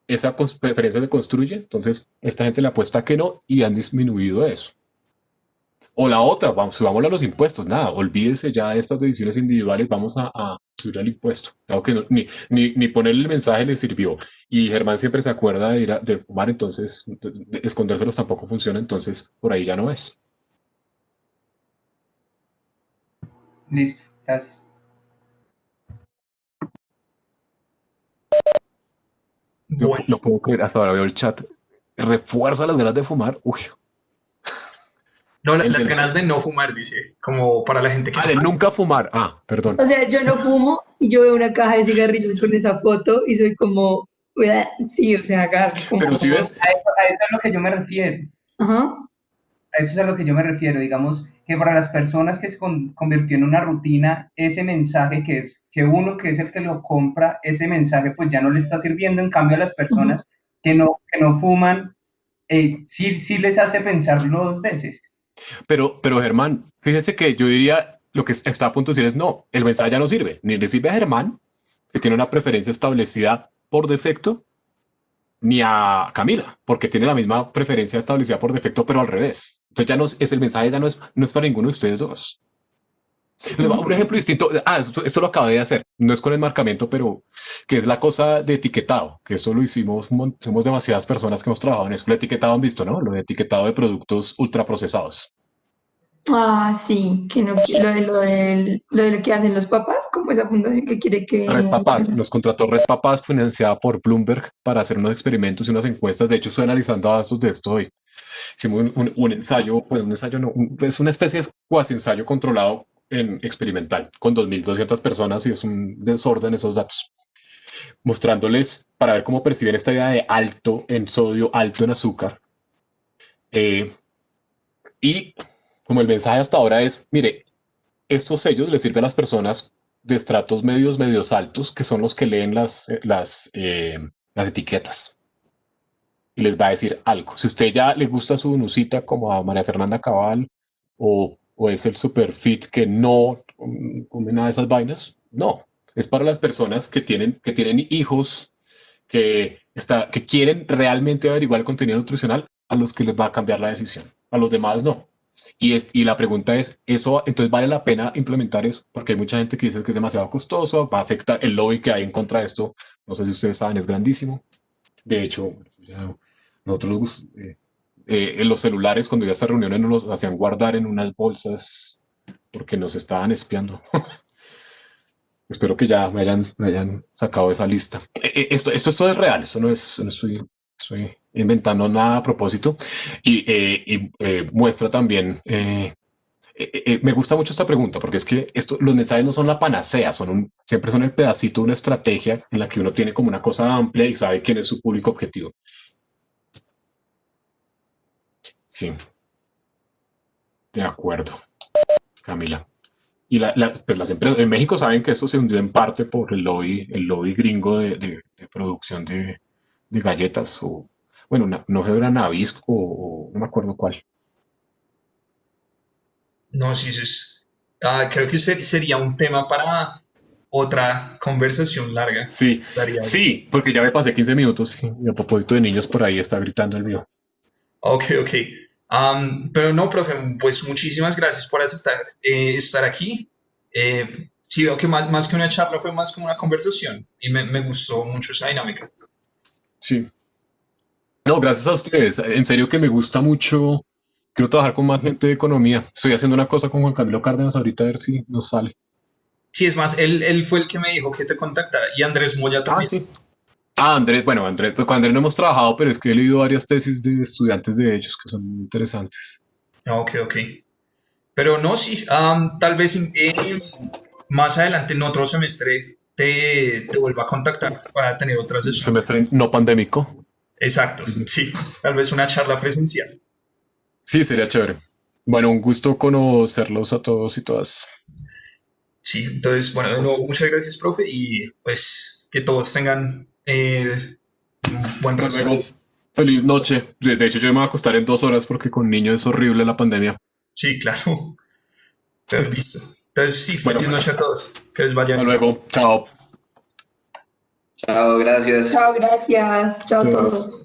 esa preferencia se construye, entonces esta gente le apuesta que no y han disminuido eso. O la otra, subámosle a los impuestos, nada, olvídese ya de estas decisiones individuales, vamos a subir el impuesto. Claro que ni ponerle el mensaje le sirvió. Y Germán siempre se acuerda de fumar, entonces de escondérselos tampoco funciona, entonces por ahí ya no es. Listo, gracias. Bueno, No puedo creer, hasta ahora veo el chat. Refuerza las ganas de fumar. Uy, no, el las del... ganas de no fumar, dice, como para la gente que de fuma. nunca fumar. Ah, perdón. O sea, yo no fumo y yo veo una caja de cigarrillos con esa foto y soy como, "Uah", sí, o sea, gas, como, Pero si ves, A eso es a lo que yo me refiero. ajá. A eso es a lo que yo me refiero. Digamos que para las personas que se convirtió en una rutina, ese mensaje que uno que es el que lo compra, ese mensaje pues ya no le está sirviendo. En cambio a las personas que no fuman, sí les hace pensarlo dos veces. pero Germán, fíjese que yo diría, lo que está a punto de decir es no, el mensaje ya no sirve. Ni le sirve a Germán, que tiene una preferencia establecida por defecto, ni a Camila, porque tiene la misma preferencia establecida por defecto, pero al revés. Entonces ya no es el mensaje, ya no es para ninguno de ustedes dos. Un ejemplo distinto, esto lo acabé de hacer, no es con el marcamiento, pero que es la cosa de etiquetado, que esto lo hicimos, somos demasiadas personas que hemos trabajado en eso. El etiquetado han visto, ¿no? Lo de etiquetado de productos ultraprocesados. Ah, sí, que no, lo de lo que hacen los papás, como esa fundación que quiere Red que... Papás, nos contrató Red Papás financiada por Bloomberg para hacer unos experimentos y unas encuestas. De hecho, estoy analizando datos de esto hoy. Hicimos un ensayo, pues un ensayo no, es una especie de cuasi ensayo controlado en experimental con 2.200 personas y es un desorden esos datos, mostrándoles para ver cómo perciben esta idea de alto en sodio, alto en azúcar. Eh, y como el mensaje hasta ahora es, mire, estos sellos les sirven a las personas de estratos medios, medios altos, que son los que leen las etiquetas y les va a decir algo. Si usted ya le gusta su nusita como a María Fernanda Cabal o es el super fit que no come nada de esas vainas, no. Es para las personas que tienen hijos, que quieren realmente averiguar el contenido nutricional, a los que les va a cambiar la decisión. A los demás no. Y la pregunta es, ¿eso entonces vale la pena implementar eso? Porque hay mucha gente que dice que es demasiado costoso, va a afectar el lobby que hay en contra de esto. No sé si ustedes saben, es grandísimo. De hecho, ya nosotros en los celulares, cuando iba a estas reuniones, nos los hacían guardar en unas bolsas porque nos estaban espiando. Espero que ya me hayan sacado esa lista. Esto es real, esto no estoy inventando nada a propósito. Y muestra también, me gusta mucho esta pregunta porque es que los mensajes no son la panacea, siempre son el pedacito de una estrategia en la que uno tiene como una cosa amplia y sabe quién es su público objetivo. Sí, de acuerdo, Camila. Y pues las empresas en México saben que esto se hundió en parte por el lobby gringo de producción de galletas o, bueno, no sé, era Nabisco o no me acuerdo cuál. No, sí, creo que sería un tema para otra conversación larga. Sí, Daría algo. sí, porque ya me pasé 15 minutos y a propósito de niños por ahí está gritando el mío. Ok, ok. Pero no, profe, pues muchísimas gracias por aceptar estar aquí. Sí, veo que más que una charla fue más como una conversación y me gustó mucho esa dinámica. Sí. No, gracias a ustedes. En serio que me gusta mucho. Quiero trabajar con más gente de economía. Estoy haciendo una cosa con Juan Camilo Cárdenas ahorita a ver si nos sale. Sí, es más, él fue el que me dijo que te contactara y Andrés Moya Ah, también. sí. Ah, Andrés, bueno, Andrés, pues con Andrés no hemos trabajado, pero es que he leído varias tesis de estudiantes de ellos que son muy interesantes. Ok, ok. Pero no, sí, tal vez más adelante en otro semestre te vuelva a contactar para tener otra Un sesión. semestre no pandémico. Exacto, sí, tal vez una charla presencial. Sí, sería chévere. Bueno, un gusto conocerlos a todos y todas. Sí, entonces, bueno, de nuevo, muchas gracias, profe, y pues que todos tengan un buen Hasta resto. luego. Feliz noche. De hecho, yo me voy a acostar en 2 horas porque con niños es horrible la pandemia. Sí, claro, pero listo. Entonces, sí, Bueno, feliz noche a todos. Que les vaya hasta bien. luego. Chao. Chao, gracias. Chao, gracias. Chao a Ustedes. todos.